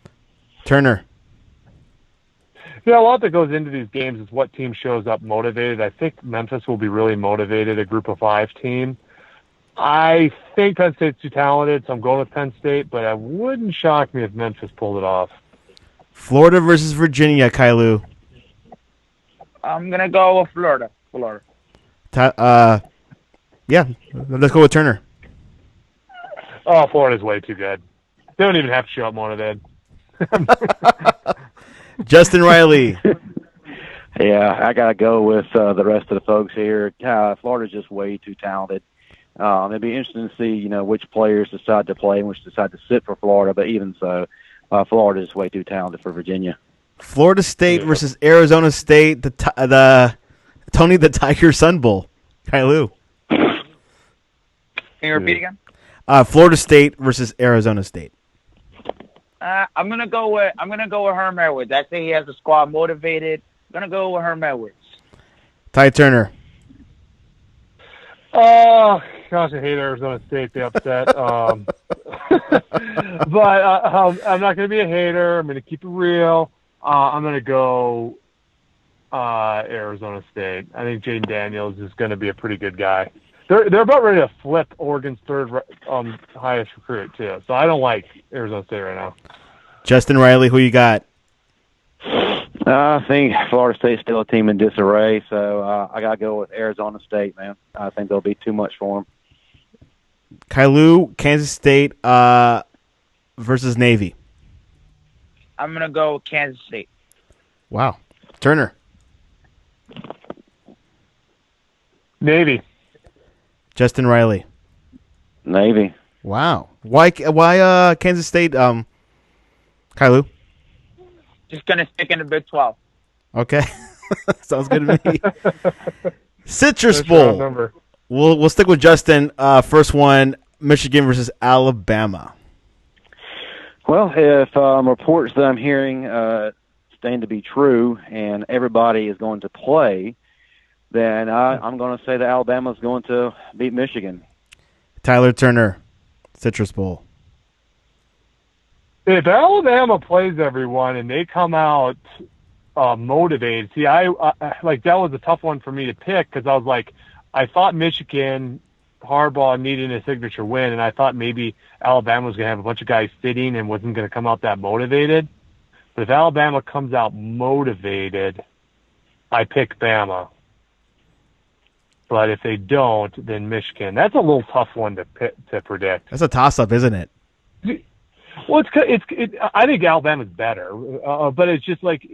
Turner? Yeah, a lot that goes into these games is what team shows up motivated. I think Memphis will be really motivated, a group of 5 team. I think Penn State's too talented, so I'm going with Penn State, but it wouldn't shock me if Memphis pulled it off. Florida versus Virginia, Kailu? I'm going to go with Florida. Yeah, let's go with Turner. Oh, Florida's way too good. They don't even have to show up motivated. Justin Riley. Yeah, I got to go with the rest of the folks here. Florida's just way too talented. It'd be interesting to see, which players decide to play and which decide to sit for Florida. But even so, Florida is way too talented for Virginia. Florida State versus Arizona State, the Tony the Tiger Sun Bowl. Kailu. Can you repeat again? Florida State versus Arizona State. I'm gonna go with Herm Edwards. I think he has the squad motivated. I'm gonna go with Herm Edwards. Ty Turner. Oh gosh, I hate Arizona State. They upset. I'm not going to be a hater. I'm going to keep it real. I'm going to go Arizona State. I think Jaden Daniels is going to be a pretty good guy. They're about ready to flip Oregon's third highest recruit too. So I don't like Arizona State right now. Justin Riley, who you got? I think Florida State's still a team in disarray, so I got to go with Arizona State, man. I think there'll be too much for them. Kailu, Kansas State versus Navy. I'm going to go with Kansas State. Wow. Turner. Navy. Justin Riley. Navy. Wow. Why Kansas State, Kailu? Just going to stick in the Big 12. Okay. Sounds good to me. Citrus Bowl. We'll stick with Justin. First one, Michigan versus Alabama. Well, if reports that I'm hearing stand to be true and everybody is going to play, then I'm going to say that Alabama's going to beat Michigan. Tyler Turner, Citrus Bowl. If Alabama plays everyone and they come out motivated, see, I like that was a tough one for me to pick because I was like, I thought Michigan, Harbaugh needed a signature win, and I thought maybe Alabama was going to have a bunch of guys sitting and wasn't going to come out that motivated. But if Alabama comes out motivated, I pick Bama. But if they don't, then Michigan. That's a little tough one to predict. That's a toss-up, isn't it? Well, I think Alabama's better, but it's just like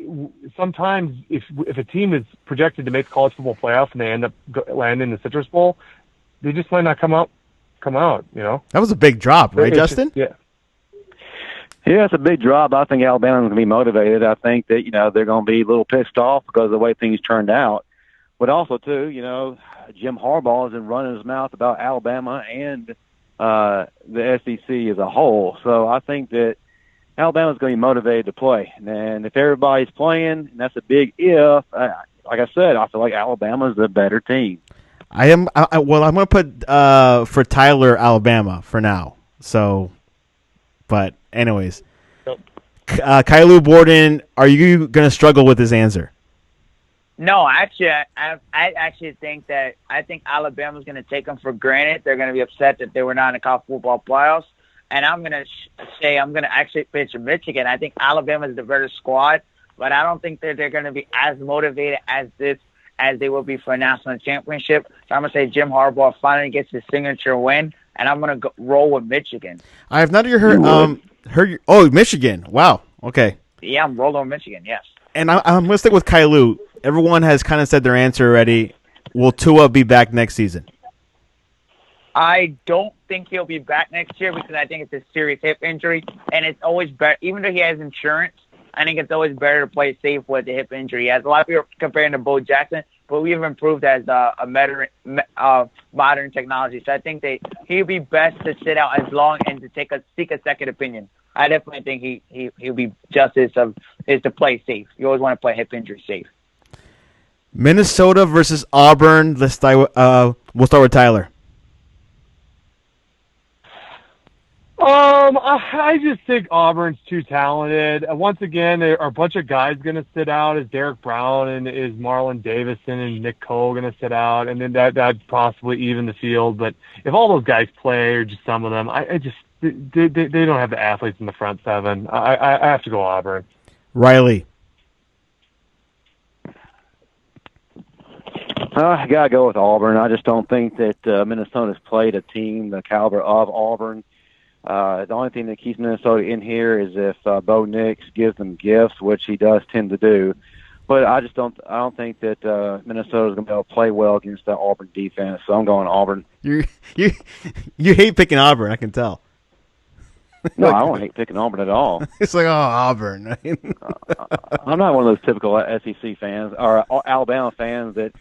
sometimes if a team is projected to make the college football playoff and they end up landing in the Citrus Bowl, they just might not come out. You know, that was a big drop, right, Justin? Yeah, it's a big drop. I think Alabama's going to be motivated. I think that they're going to be a little pissed off because of the way things turned out, but also too, Jim Harbaugh has been running his mouth about Alabama and the SEC as a whole. So I think that Alabama's going to be motivated to play. And if everybody's playing, and that's a big if, like I said, I feel like Alabama's the better team. I'm going to put for Tyler, Alabama for now. So, but anyways. Kailu Borden, are you going to struggle with this answer? No, actually, I actually think Alabama's going to take them for granted. They're going to be upset that they were not in the college football playoffs. And I'm going to say I'm going to actually pitch Michigan. I think Alabama's the better squad, but I don't think that they're going to be as motivated as they will be for a national championship. So I'm going to say Jim Harbaugh finally gets his signature win, and I'm going to roll with Michigan. I have not heard Michigan. Wow. Okay. Yeah, I'm rolling with Michigan, yes. And I'm going to stick with Kailu. Everyone has kind of said their answer already. Will Tua be back next season? I don't think he'll be back next year because I think it's a serious hip injury, and it's always better. Even though he has insurance, I think it's always better to play safe with the hip injury. As a lot of people are comparing to Bo Jackson, but we've improved as modern technology. So I think that he'll be best to sit out as long and to seek a second opinion. I definitely think he'll be justice is to play safe. You always want to play hip injury safe. Minnesota versus Auburn. We'll start with Tyler. I just think Auburn's too talented. Once again, there are a bunch of guys going to sit out. Is Derek Brown and is Marlon Davison and Nick Cole going to sit out? And then that possibly even the field. But if all those guys play, or just some of them, they don't have the athletes in the front seven. I have to go Auburn. Riley. I got to go with Auburn. I just don't think that Minnesota's played a team the caliber of Auburn. The only thing that keeps Minnesota in here is if Bo Nix gives them gifts, which he does tend to do. But I don't think that Minnesota's going to be able to play well against the Auburn defense. So I'm going Auburn. You hate picking Auburn, I can tell. No, I don't hate picking Auburn at all. It's like, Auburn. I'm not one of those typical SEC fans or Alabama fans that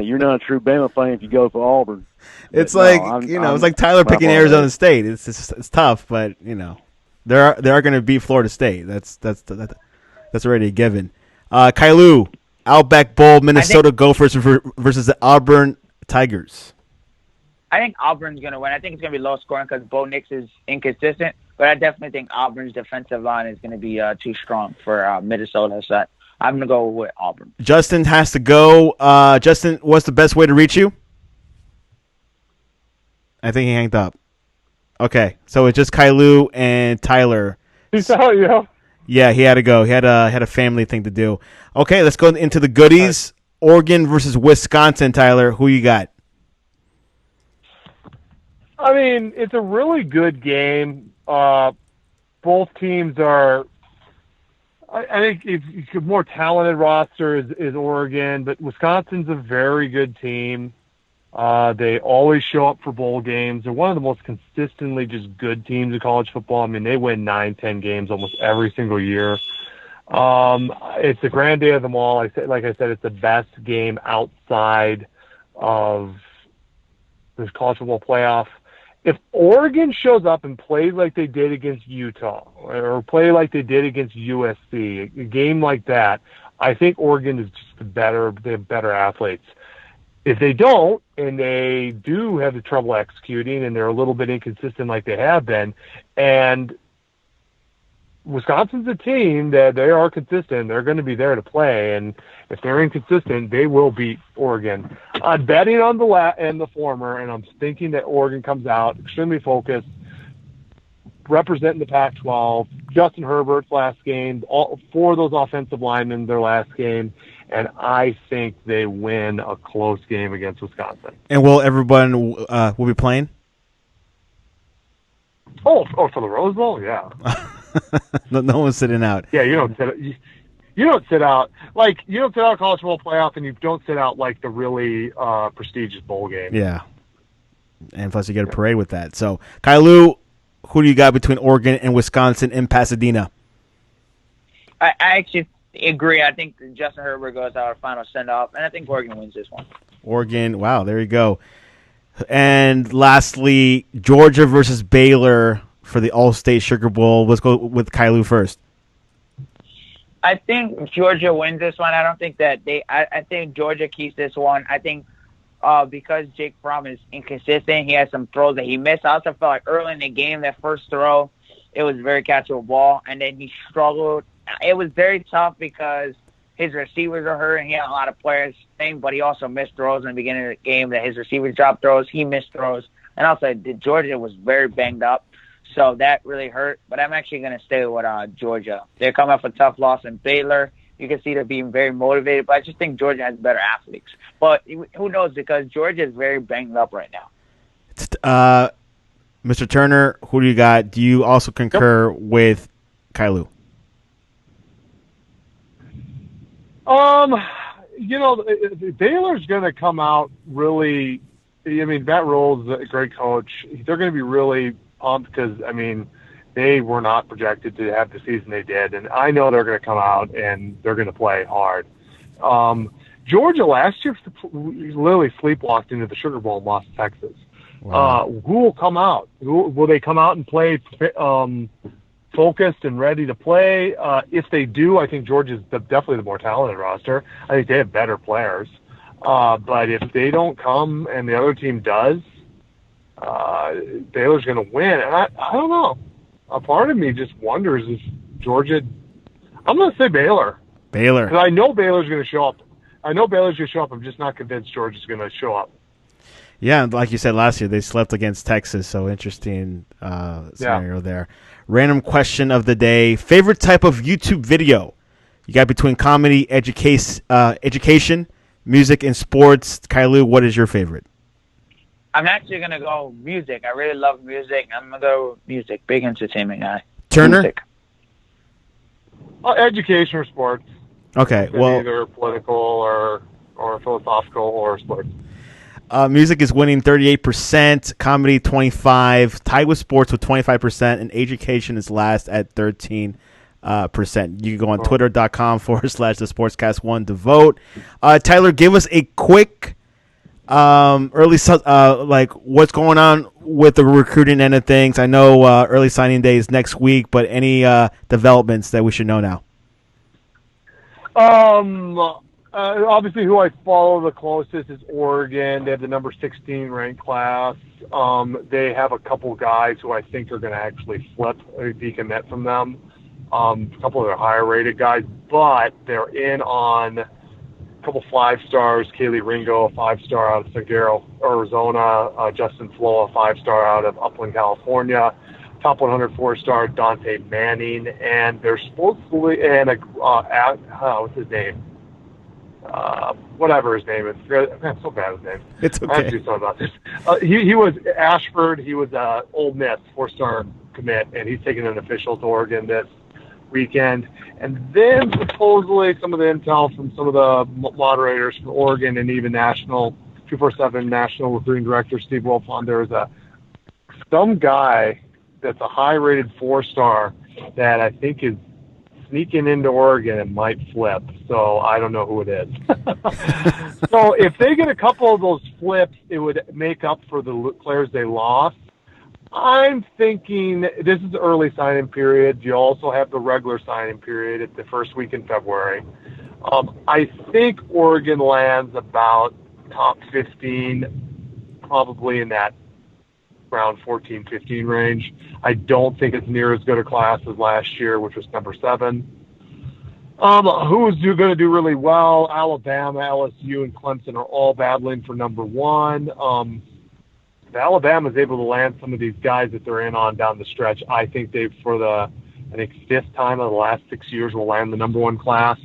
you're not a true Bama fan if you go for Auburn. It's it's like Tyler picking Arizona State. It's tough, but they are going to beat Florida State. That's already a given. Kailu, Outback Bowl, Minnesota Gophers versus the Auburn Tigers. I think Auburn's going to win. I think it's going to be low scoring because Bo Nix is inconsistent, but I definitely think Auburn's defensive line is going to be too strong for Minnesota. So I'm going to go with Auburn. Justin has to go. Justin, what's the best way to reach you? I think he hanged up. Okay, so it's just Kailu and Tyler. Peace out, yo. Yeah, he had to go. He had a family thing to do. Okay, let's go into the goodies. Oregon versus Wisconsin, Tyler. Who you got? I mean, it's a really good game. Both teams are. I think it's a more talented roster is Oregon, but Wisconsin's a very good team. They always show up for bowl games. They're one of the most consistently just good teams in college football. I mean, they win 9-10 games almost every single year. It's the grand day of them all. Like I said, it's the best game outside of this college football playoff. If Oregon shows up and plays like they did against Utah or play like they did against USC, a game like that, I think Oregon is just they have better athletes. If they don't, and they do have the trouble executing, and they're a little bit inconsistent like they have been, and Wisconsin's a team that they are consistent, they're going to be there to play, and if they're inconsistent, they will beat Oregon. I'm betting on the former, and I'm thinking that Oregon comes out extremely focused, representing the Pac-12. Justin Herbert's last game, all four of those offensive linemen, their last game, and I think they win a close game against Wisconsin. And will everyone will be playing? Oh, for the Rose Bowl, yeah. No one's sitting out. Yeah, you don't sit out like you don't sit out a college football playoff, and you don't sit out like the really prestigious bowl game. Yeah, and plus you get a parade with that. So, Kailu, who do you got between Oregon and Wisconsin in Pasadena? I actually agree. I think Justin Herbert goes out final send-off, and I think Oregon wins this one. Oregon, wow, there you go. And lastly, Georgia versus Baylor for the All-State Sugar Bowl. Let's go with Kailu first. I think Georgia wins this one. I don't think that I think Georgia keeps this one. I think because Jake Fromm is inconsistent, he has some throws that he missed. I also felt like early in the game, that first throw, it was a very catchable ball, and then he struggled. It was very tough because his receivers are hurt, and he had a lot of players thing, but he also missed throws in the beginning of the game that his receivers dropped throws. He missed throws. And also, Georgia was very banged up, so that really hurt. But I'm actually going to stay with Georgia. They're coming off a tough loss in Baylor. You can see they're being very motivated, but I just think Georgia has better athletes. But who knows, because Georgia is very banged up right now. Mr. Turner, who do you got? Do you also concur with Kailu? Baylor's going to come out really. I mean, Matt Rule's a great coach. They're going to be really pumped because, I mean, they were not projected to have the season they did, and I know they're going to come out and they're going to play hard. Georgia last year literally sleepwalked into the Sugar Bowl and lost to Texas. Wow. Who will come out? Will they come out and play focused and ready to play? If they do, I think Georgia's definitely the more talented roster. I think they have better players. But if they don't come and the other team does, Baylor's going to win. And I don't know. A part of me just wonders if Georgia – I'm going to say Baylor. Baylor. Because I know Baylor's going to show up. I'm just not convinced Georgia's going to show up. Yeah, like you said last year, they slept against Texas, so interesting scenario there. Random question of the day. Favorite type of YouTube video? You got between comedy, education, music, and sports. Kailu, what is your favorite? I'm actually going to go music. I really love music. I'm going to go music. Big entertainment guy. Turner? Music. Education or sports. Okay, well, either political or philosophical or sports. Music is winning 38%, comedy 25%, tied with sports with 25%, and education is last at 13%. You can go on twitter.com/thesportscast1 to vote. Tyler, give us a quick early like what's going on with the recruiting end of things. I know early signing day is next week, but any developments that we should know now? Obviously, who I follow the closest is Oregon. They have the number 16 ranked class. They have a couple guys who I think are going to actually flip a decommit from them. A couple of their higher rated guys, but they're in on a couple 5-stars. Kaylee Ringo, a 5-star out of Salguero, Arizona. Justin Flo, a 5-star out of Upland, California. Top 100 4-star Dante Manning, and they're supposedly what's his name? Whatever his name is. I'm so bad with names. It's okay. I have to do something about this. He was Ashford. He was Ole Miss 4-star commit, and he's taking an official to Oregon this weekend. And then supposedly some of the intel from some of the moderators from Oregon and even national 247 national recruiting director Steve Wolfond, there's some guy that's a high-rated 4-star that I think is sneaking into Oregon and might flip. So I don't know who it is. So if they get a couple of those flips, it would make up for the players they lost. I'm thinking this is the early signing period. You also have the regular signing period at the first week in February. I think Oregon lands about top 15, probably in that around 14, 15 range. I don't think it's near as good a class as last year, which was number 7. Who's going to do really well? Alabama, LSU, and Clemson are all battling for number 1. If Alabama is able to land some of these guys that they're in on down the stretch, I think they, for the 5th time of the last 6 years, will land the number 1 class.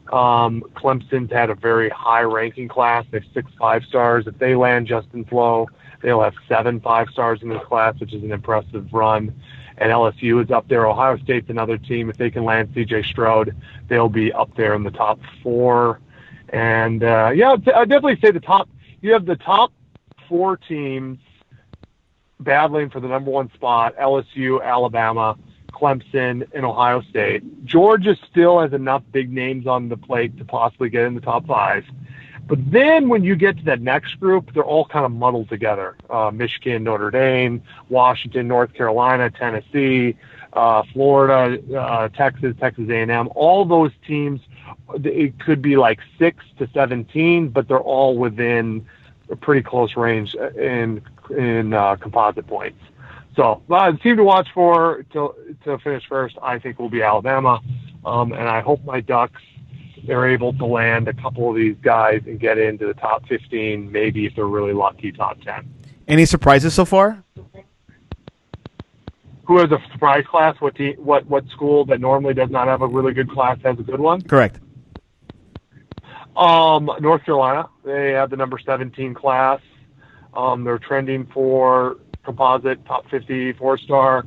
Clemson's had a very high-ranking class. They have 6 5-stars. If they land Justin Flo, they'll have 7 5-stars in this class, which is an impressive run. And LSU is up there. Ohio State's another team. If they can land C.J. Stroud, they'll be up there in the top 4. And, I'd definitely say you have the top 4 teams battling for the number 1 spot: LSU, Alabama, Clemson, and Ohio State. Georgia still has enough big names on the plate to possibly get in the top 5. But then when you get to that next group, they're all kind of muddled together. Michigan, Notre Dame, Washington, North Carolina, Tennessee, Florida, Texas A&M. All those teams, it could be like 6 to 17, but they're all within a pretty close range in composite points. So the team to watch for to finish first, I think, will be Alabama. And I hope my Ducks are able to land a couple of these guys and get into the top 15, maybe if they're really lucky, top 10. Any surprises so far? Who has a surprise class? What school that normally does not have a really good class has a good one? Correct. North Carolina. They have the number 17 class. They're trending for composite top 50 4-star.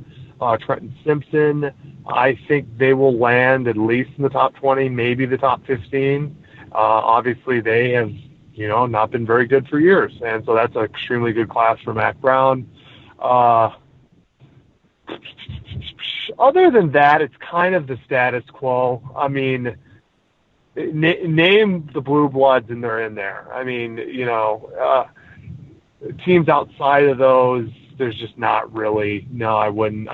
Trenton Simpson, I think they will land at least in the top 20, maybe the top 15. Obviously, they have, not been very good for years, and so that's an extremely good class for Mac Brown. Other than that, it's kind of the status quo. I mean, name the Blue Bloods and they're in there. I mean, teams outside of those, there's just not really. No, I wouldn't.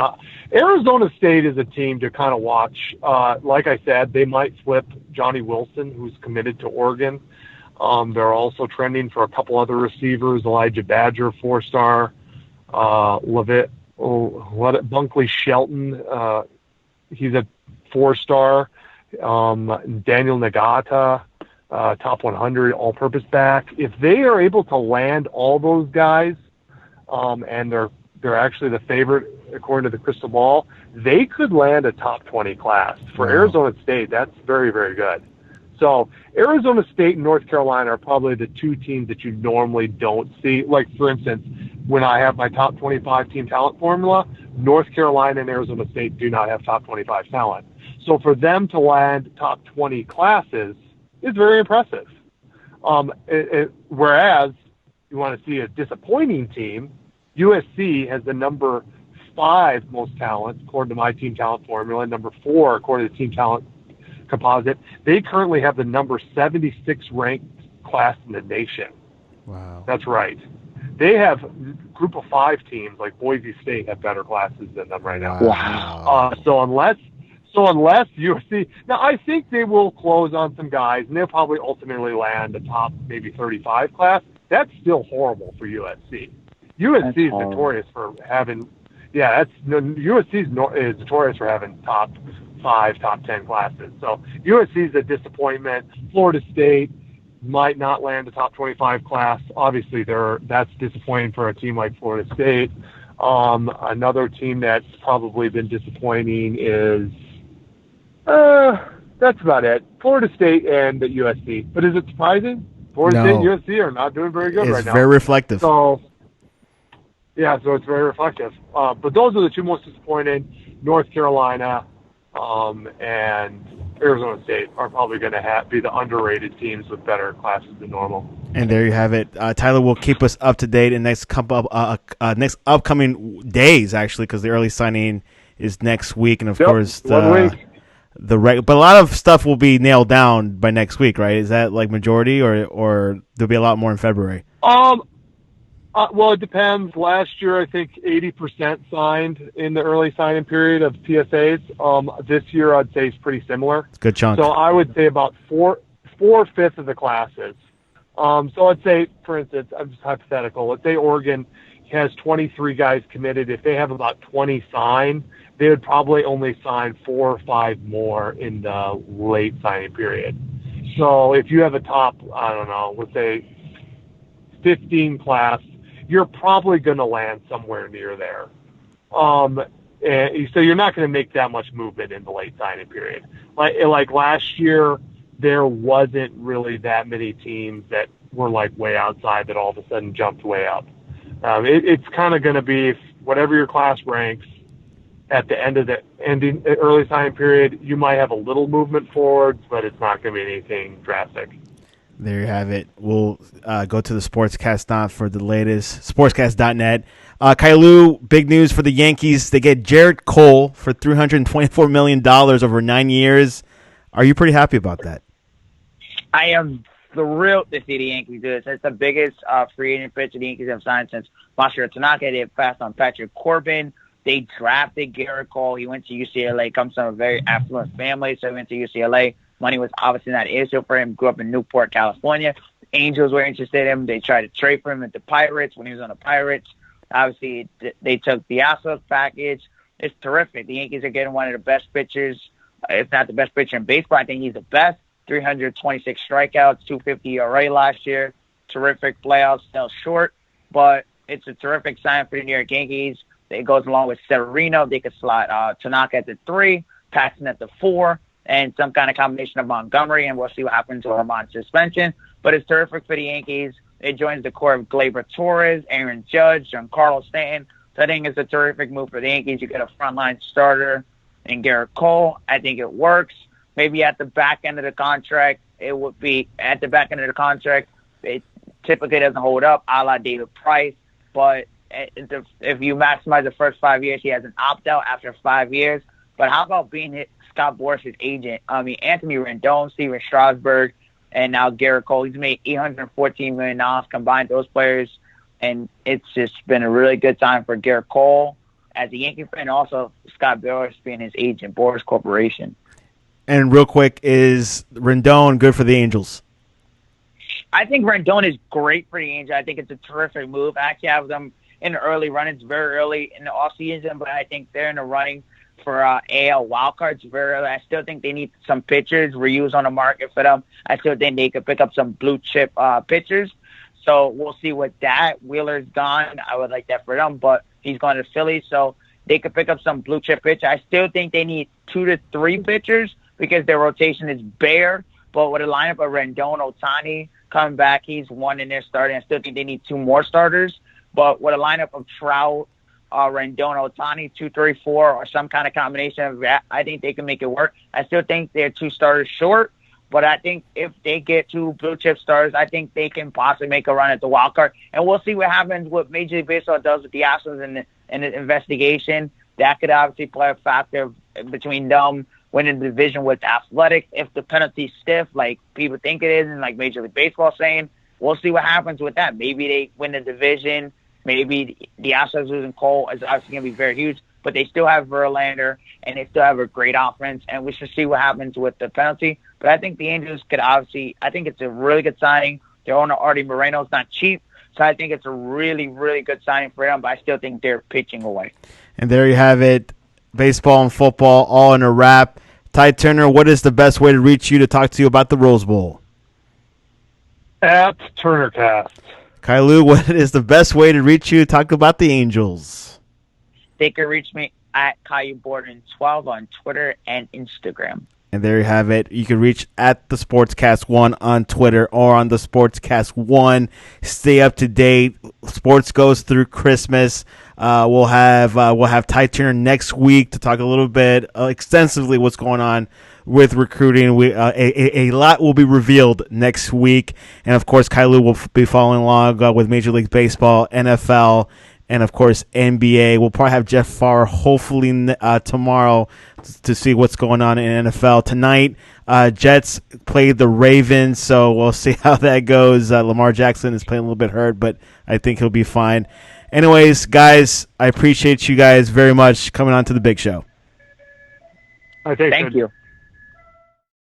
Arizona State is a team to kind of watch. Like I said, they might flip Johnny Wilson, who's committed to Oregon. They're also trending for a couple other receivers: Elijah Badger, 4-star, Bunkley Shelton. He's a 4-star. Daniel Nagata, top 100 all-purpose back. If they are able to land all those guys, and they're actually the favorite according to the crystal ball, they could land a top 20 class. For Arizona State, that's very, very good. So Arizona State and North Carolina are probably the 2 teams that you normally don't see. Like, for instance, when I have my top 25 team talent formula, North Carolina and Arizona State do not have top 25 talent. So for them to land top 20 classes is very impressive. Whereas you want to see a disappointing team, USC has the number 5 most talent according to my team talent formula, number 4 according to team talent composite. They currently have the number 76 ranked class in the nation. Wow. That's right. They have group of 5 teams like Boise State have better classes than them right now. Wow. So unless USC, now I think they will close on some guys, and they'll probably ultimately land the top maybe 35 class. That's still horrible for USC. USC is notorious for having, USC is notorious for having top 5, top 10 classes. So USC is a disappointment. Florida State might not land a top 25 class. Obviously, that's disappointing for a team like Florida State. Another team that's probably been disappointing is, that's about it. Florida State and the USC. But is it surprising? Florida State and USC are not doing very good right now. It's very reflective. So it's very reflective. But those are the two most disappointing. North Carolina and Arizona State are probably going to be the underrated teams with better classes than normal. And there you have it. Tyler will keep us up to date in next upcoming days, actually, because the early signing is next week, and of course 1 week. But a lot of stuff will be nailed down by next week, right? Is that like majority, or there'll be a lot more in February? Well, it depends. Last year, I think 80% signed in the early signing period of PSAs. This year, I'd say it's pretty similar. Good chunk. So I would say about 4/5 of the classes. So I'd say, for instance, I'm just hypothetical. Let's say Oregon has 23 guys committed. If they have about 20 signed, they would probably only sign 4 or 5 more in the late signing period. So if you have a top, I don't know, let's say 15 class, you're probably going to land somewhere near there. And so you're not going to make that much movement in the late signing period. Like last year, there wasn't really that many teams that were like way outside that all of a sudden jumped way up. It's kind of going to be whatever your class ranks at the end of the early signing period. You might have a little movement forwards, but it's not going to be anything drastic. There you have it. We'll go to the Sportscast for the latest. Sportscast.net. Kailu, big news for the Yankees. They get Jarrett Cole for $324 million over 9 years. Are you pretty happy about that? I am thrilled to see the Yankees do this. It's the biggest free agent pitcher the Yankees have signed since Masahiro Tanaka. They passed on Patrick Corbin. They drafted Garrett Cole. He went to UCLA, comes from a very affluent family, so he went to UCLA. Money was obviously not an issue for him. Grew up in Newport, California. The Angels were interested in him. They tried to trade for him at the Pirates when he was on the Pirates. Obviously, they took the Astros package. It's terrific. The Yankees are getting one of the best pitchers, if not the best pitcher in baseball. I think he's the best. 326 strikeouts, 250 ERA last year. Terrific playoffs, fell short. But it's a terrific sign for the New York Yankees. It goes along with Severino. They could slot Tanaka at the 3, Paxton at the 4, and some kind of combination of Montgomery, and we'll see what happens to Armand's suspension. But it's terrific for the Yankees. It joins the core of Gleyber Torres, Aaron Judge, Giancarlo Stanton. So I think it's a terrific move for the Yankees. You get a frontline starter in Garrett Cole. I think it works. Maybe at the back end of the contract, it would be at the back end of the contract. It typically doesn't hold up, a la David Price. But if you maximize the first 5 years, he has an opt-out after 5 years. But how about being Scott Boras's agent? I mean, Anthony Rendon, Steven Strasburg, and now Garrett Cole. He's made $814 million combined, those players. And it's just been a really good time for Garrett Cole as a Yankee fan, and also Scott Boras being his agent, Boras Corporation. And real quick, is Rendon good for the Angels? I think Rendon is great for the Angels. I think it's a terrific move. I actually have them in the early run. It's very early in the offseason, but I think they're in the running for AL wildcards very early. I still think they need some pitchers, reuse on the market for them. I still think they could pick up some blue chip pitchers. So we'll see what that. Wheeler's gone. I would like that for them, but he's going to Philly, so they could pick up some blue chip pitchers. I still think they need 2 to 3 pitchers because their rotation is bare. But with a lineup of Rendon, Ohtani coming back, he's one in there starting. I still think they need 2 more starters. But with a lineup of Trout, Rendon, Ohtani, 2, 3, 4, or some kind of combination of that, I think they can make it work. I still think they're 2 starters short, but I think if they get 2 blue chip starters, I think they can possibly make a run at the wild card. And we'll see what happens, what Major League Baseball does with the Astros in the investigation. That could obviously play a factor between them winning the division with Athletics. If the penalty's stiff, like people think it is, and like Major League Baseball saying, we'll see what happens with that. Maybe they win the division. Maybe the Astros losing Cole is obviously going to be very huge. but they still have Verlander and they still have a great offense, and we should see what happens with the penalty. But I think the Angels could obviously, I think it's a really good signing. Their owner, Artie Moreno, is not cheap, so I think it's a really, really good signing for them, but I still think they're pitching away. And there you have it. Baseball and football all in a wrap. Ty Turner, what is the best way to reach you to talk to you about the Rose Bowl? At TurnerCast. Kailu, what is the best way to reach you to talk about the Angels? They can reach me at Caillou Borden 12 on Twitter and Instagram. And there you have it. You can reach at the Sportscast1 on Twitter or on the Sportscast1. Stay up to date. Sports goes through Christmas. We'll have Ty Turner next week to talk a little bit extensively what's going on with recruiting. A lot will be revealed next week, and of course, Kailu will be following along with Major League Baseball, NFL, and of course NBA. We'll probably have Jeff Farr hopefully tomorrow to see what's going on in NFL tonight. Jets played the Ravens, so we'll see how that goes. Lamar Jackson is playing a little bit hurt, but I think he'll be fine. Anyways, guys, I appreciate you guys very much coming on to the big show. I think Thank you.